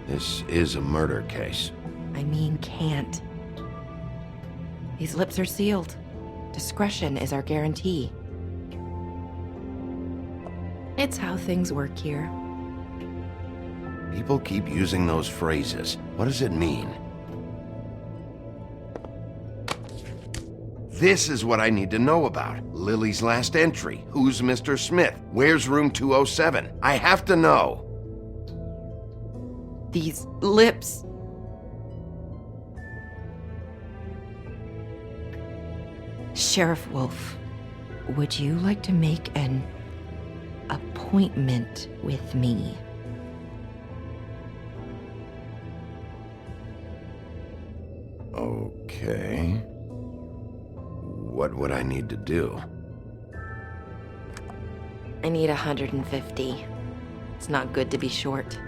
This is a murder case. I mean can't. These lips are sealed. Discretion is our guarantee. It's how things work here. People keep using those phrases. What does it mean? This is what I need to know about. Lily's last entry. Who's Mr. Smith? Where's room 207? I have to know. These lips. Sheriff Wolf, would you like to make an appointment with me? Okay. What would I need to do? I need 150. It's not good to be short.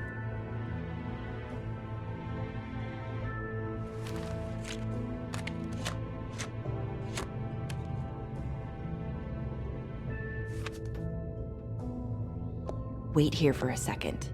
Wait here for a second.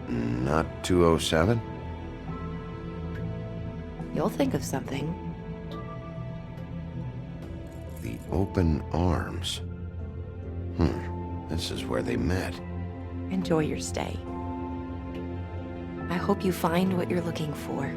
Not 207? You'll think of something. The open arms. This is where they met. Enjoy your stay. I hope you find what you're looking for.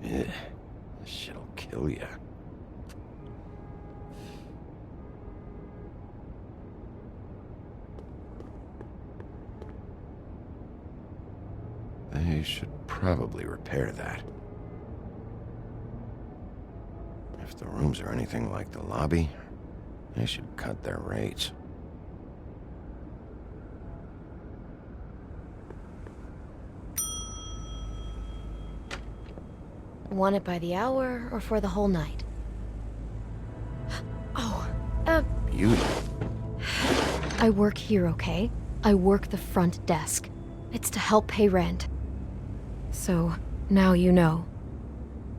This shit'll kill ya. They should probably repair that. If the rooms are anything like the lobby, they should cut their rates. Want it by the hour or for the whole night? Oh, Beauty. I work here, okay? I work the front desk. It's to help pay rent. So, now you know.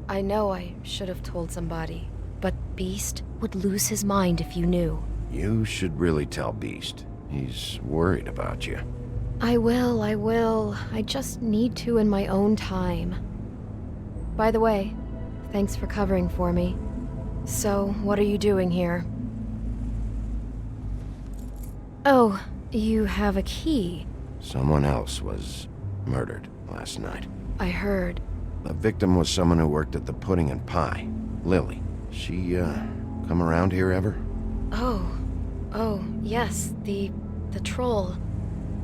I know I should have told somebody, but Beast would lose his mind if you knew. You should really tell Beast. He's worried about you. I will. I just need to in my own time. By the way, thanks for covering for me. So, what are you doing here? Oh, you have a key. Someone else was murdered last night. I heard. The victim was someone who worked at the Pudding and Pie. Lily. She, come around here ever? Oh, yes, the troll.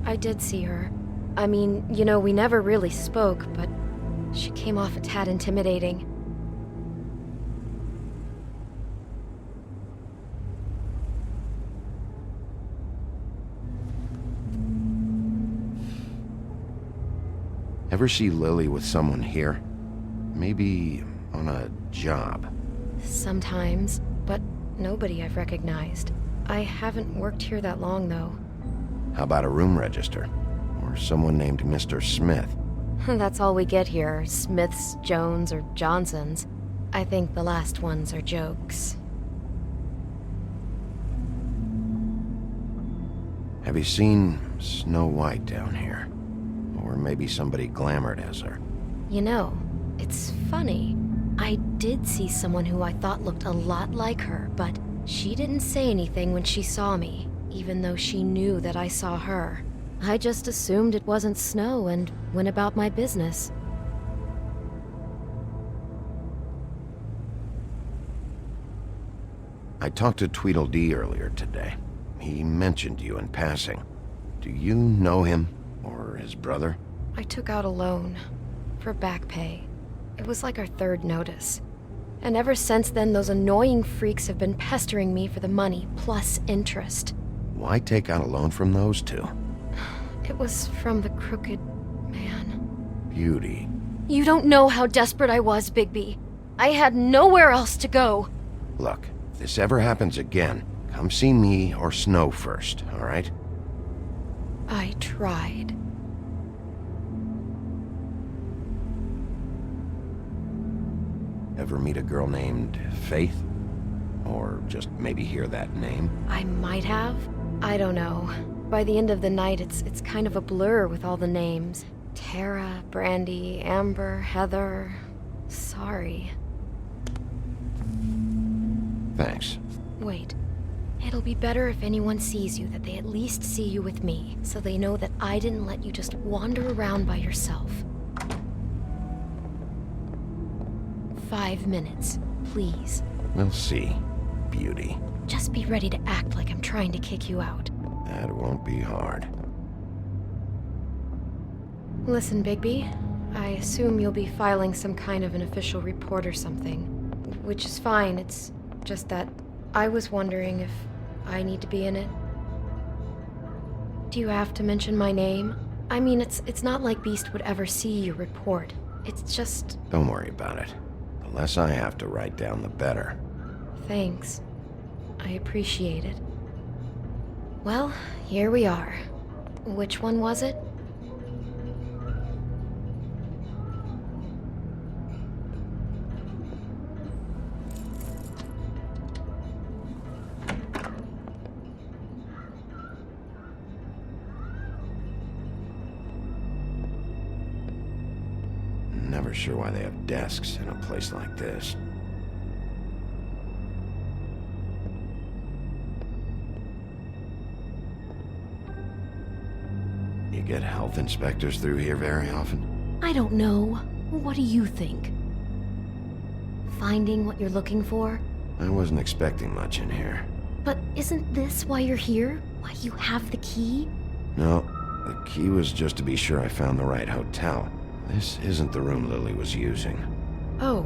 I did see her. I mean, you know, we never really spoke, but she came off a tad intimidating. Ever see Lily with someone here? Maybe on a job. Sometimes, but nobody I've recognized. I haven't worked here that long, though. How about a room register? Or someone named Mr. Smith? That's all we get here, Smiths, Jones, or Johnsons. I think the last ones are jokes. Have you seen Snow White down here? Or maybe somebody glamored as her? You know, it's funny. I did see someone who I thought looked a lot like her, but she didn't say anything when she saw me, even though she knew that I saw her. I just assumed it wasn't Snow and went about my business. I talked to Tweedledee earlier today. He mentioned you in passing. Do you know him? Or his brother? I took out a loan for back pay. It was like our third notice. And ever since then, those annoying freaks have been pestering me for the money, plus interest. Why take out a loan from those two? It was from the crooked man. Beauty. You don't know how desperate I was, Bigby. I had nowhere else to go. Look, if this ever happens again, come see me or Snow first, all right? I tried. Ever meet a girl named Faith? Or just maybe hear that name? I might have. I don't know. By the end of the night, it's kind of a blur with all the names. Tara, Brandy, Amber, Heather. Sorry. Thanks. Wait. It'll be better if anyone sees you that they at least see you with me, so they know that I didn't let you just wander around by yourself. 5 minutes. please. We'll see, beauty. Just be ready to act like I'm trying to kick you out. That won't be hard. Listen, Bigby, I assume you'll be filing some kind of an official report or something. Which is fine, it's just that I was wondering if I need to be in it. Do you have to mention my name? I mean, it's not like Beast would ever see your report. It's just... Don't worry about it. The less I have to write down, the better. Thanks. I appreciate it. Well, here we are. Which one was it? Never sure why they have desks in a place like this. You get health inspectors through here very often? I don't know. What do you think? Finding what you're looking for? I wasn't expecting much in here. But isn't this why you're here? Why you have the key? No, the key was just to be sure I found the right hotel. This isn't the room Lily was using. Oh.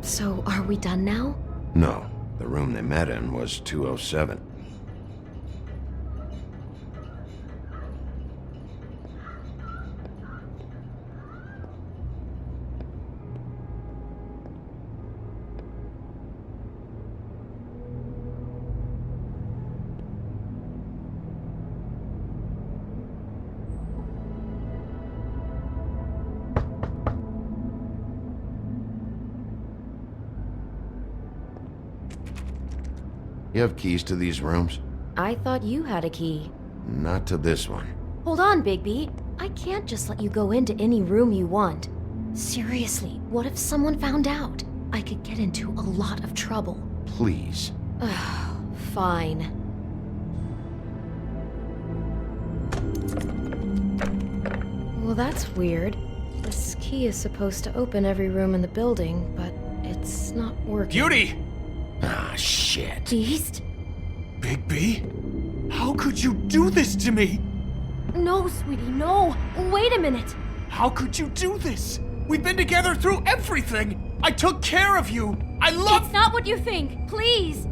So, are we done now? No, the room they met in was 207. You have keys to these rooms? I thought you had a key. Not to this one. Hold on, Bigby. I can't just let you go into any room you want. Seriously, what if someone found out? I could get into a lot of trouble. Please. Fine. Well, that's weird. This key is supposed to open every room in the building, but it's not working. Beauty! Ah, shit. Beast? Bigby? How could you do this to me? No, sweetie, no. Wait a minute. How could you do this? We've been together through everything. I took care of you. I love... It's not what you think. Please.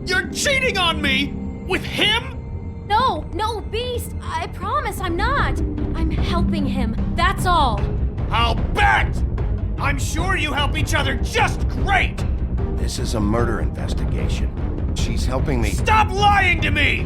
You're cheating on me! With him? No, Beast. I promise I'm not. I'm helping him. That's all. I'll bet! I'm sure you help each other just great! This is a murder investigation. She's helping me... Stop lying to me!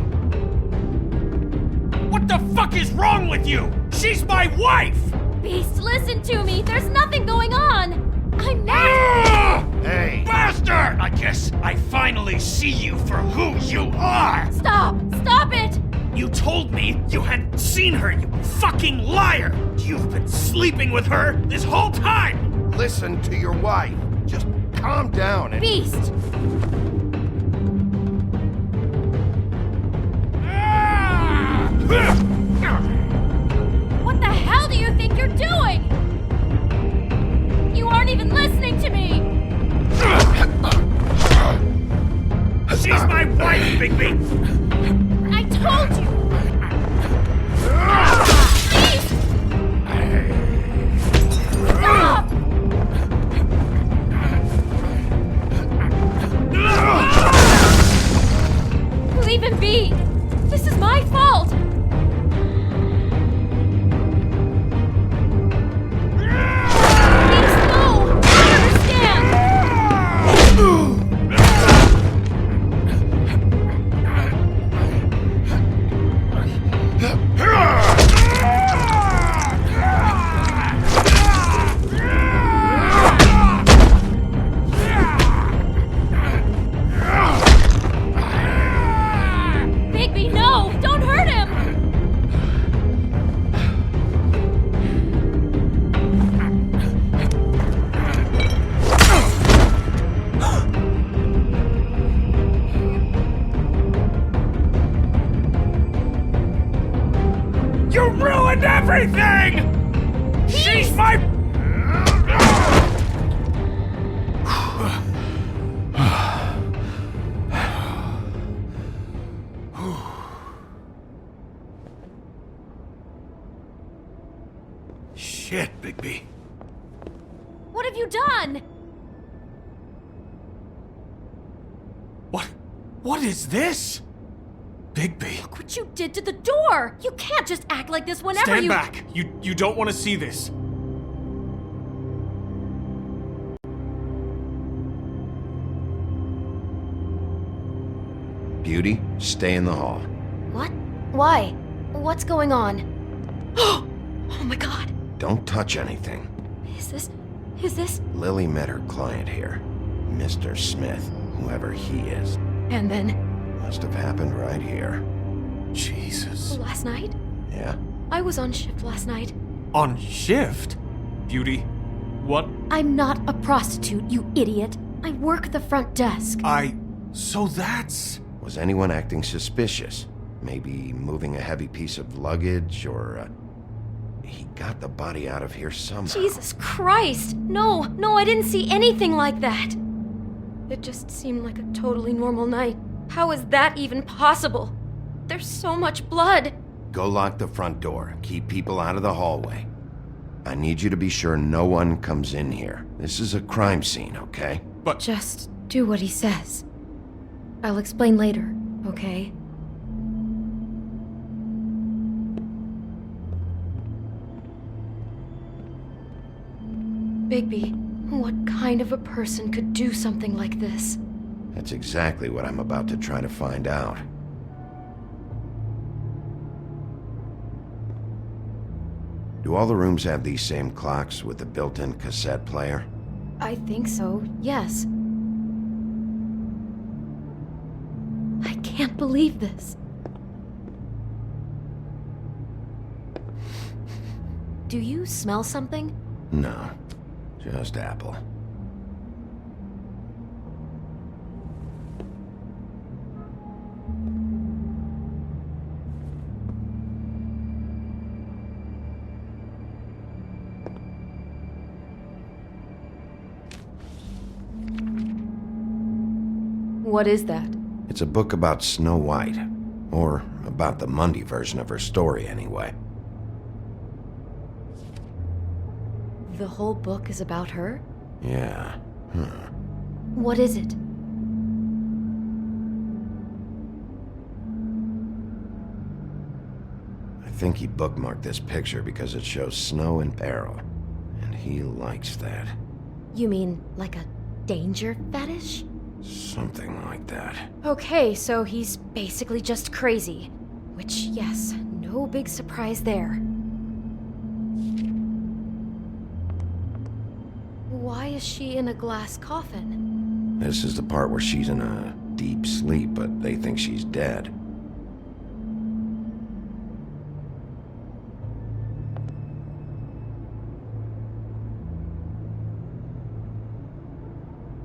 What the fuck is wrong with you? She's my wife! Beast, listen to me. There's nothing going on. I'm not... Hey! Bastard! I guess I finally see you for who you are! Stop! Stop it! You told me you hadn't seen her, you fucking liar! You've been sleeping with her this whole time! Listen to your wife. Just calm down and... Beast! What the hell do you think you're doing? You aren't even listening to me! She's my wife, Bigby! I told you! Beast! Stop! Leave him be! This is my fault! Beast, no! I understand! Bigby! everything! She's my... Shit, Bigby. What have you done? What is this? Bigby. Look what you did to the door! You can't just act like this whenever Stand you- back! You don't want to see this. Beauty, stay in the hall. What? Why? What's going on? Oh my god! Don't touch anything. Is this? Lily met her client here, Mr. Smith, whoever he is. And then? Must have happened right here. Jesus. Last night? Yeah? I was on shift last night. On shift? Beauty, what? I'm not a prostitute, you idiot. I work the front desk. So that's... Was anyone acting suspicious? Maybe moving a heavy piece of luggage, or... He got the body out of here somehow. Jesus Christ! No, I didn't see anything like that. It just seemed like a totally normal night. How is that even possible? There's so much blood. Go lock the front door. Keep people out of the hallway. I need you to be sure no one comes in here. This is a crime scene, okay? But... Just do what he says. I'll explain later, okay? Bigby, what kind of a person could do something like this? That's exactly what I'm about to try to find out. Do all the rooms have these same clocks with the built-in cassette player? I think so, yes. I can't believe this. Do you smell something? No, just apple. What is that? It's a book about Snow White. Or about the Mundy version of her story, anyway. The whole book is about her? Yeah. What is it? I think he bookmarked this picture because it shows snow in peril. And he likes that. You mean like a danger fetish? Something like that. Okay, so he's basically just crazy. Which, yes, no big surprise there. Why is she in a glass coffin? This is the part where she's in a deep sleep, but they think she's dead.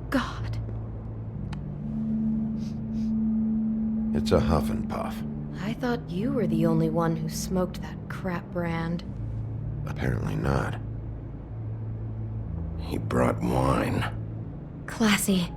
God. It's a huff and puff. I thought you were the only one who smoked that crap brand. Apparently not. He brought wine. Classy.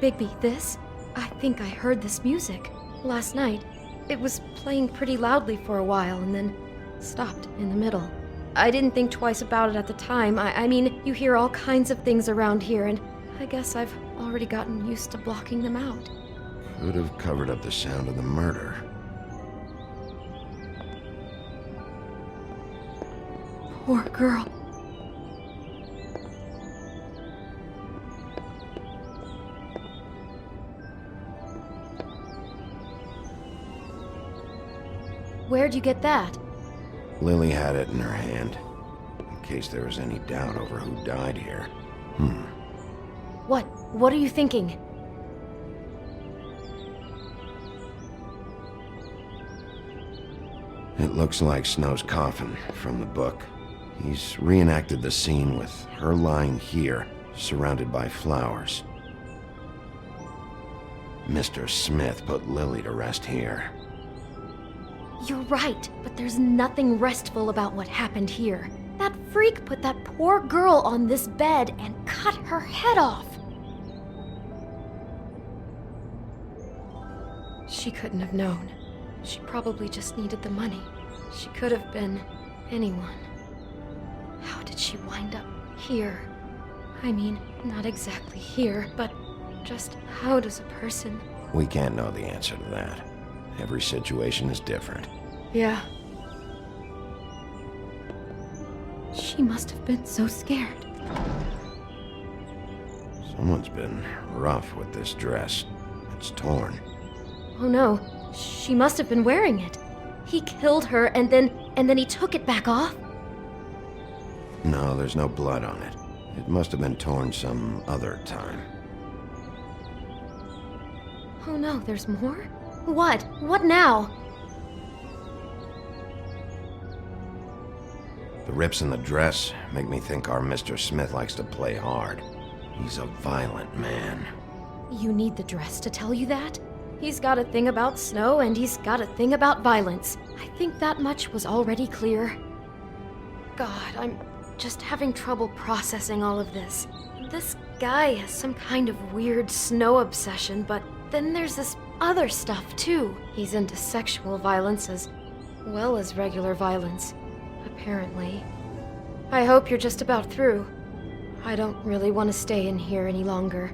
Bigby, this? I think I heard this music last night. It was playing pretty loudly for a while and then stopped in the middle. I didn't think twice about it at the time. I mean, you hear all kinds of things around here, and I guess I've already gotten used to blocking them out. Could have covered up the sound of the murder. Poor girl. Where'd you get that? Lily had it in her hand, in case there was any doubt over who died here. What are you thinking? It looks like Snow's coffin from the book. He's reenacted the scene with her lying here, surrounded by flowers. Mr. Smith put Lily to rest here. You're right, but there's nothing restful about what happened here. That freak put that poor girl on this bed and cut her head off. She couldn't have known. She probably just needed the money. She could have been anyone. How did she wind up here? I mean, not exactly here, but just how does a person... We can't know the answer to that. Every situation is different. Yeah. She must have been so scared. Someone's been rough with this dress. It's torn. Oh no, she must have been wearing it. He killed her and then he took it back off? No, there's no blood on it. It must have been torn some other time. Oh no, there's more? What? What now? The rips in the dress make me think our Mr. Smith likes to play hard. He's a violent man. You need the dress to tell you that? He's got a thing about snow and he's got a thing about violence. I think that much was already clear. God, I'm just having trouble processing all of this. This guy has some kind of weird snow obsession, but then there's this other stuff too. He's into sexual violence as well as regular violence, apparently. I hope you're just about through. I don't really want to stay in here any longer.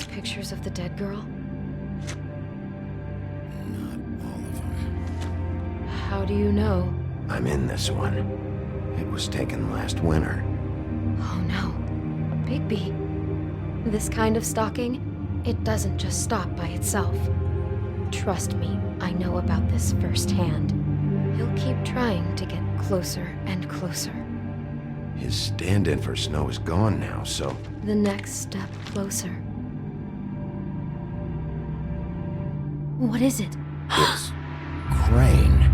Pictures of the dead girl? Not all of them. How do you know? I'm in this one. It was taken last winter. Oh no. Bigby. This kind of stalking, it doesn't just stop by itself. Trust me, I know about this firsthand. He'll keep trying to get closer and closer. His stand-in for Snow is gone now, so... The next step closer. What is it? It's... Crane.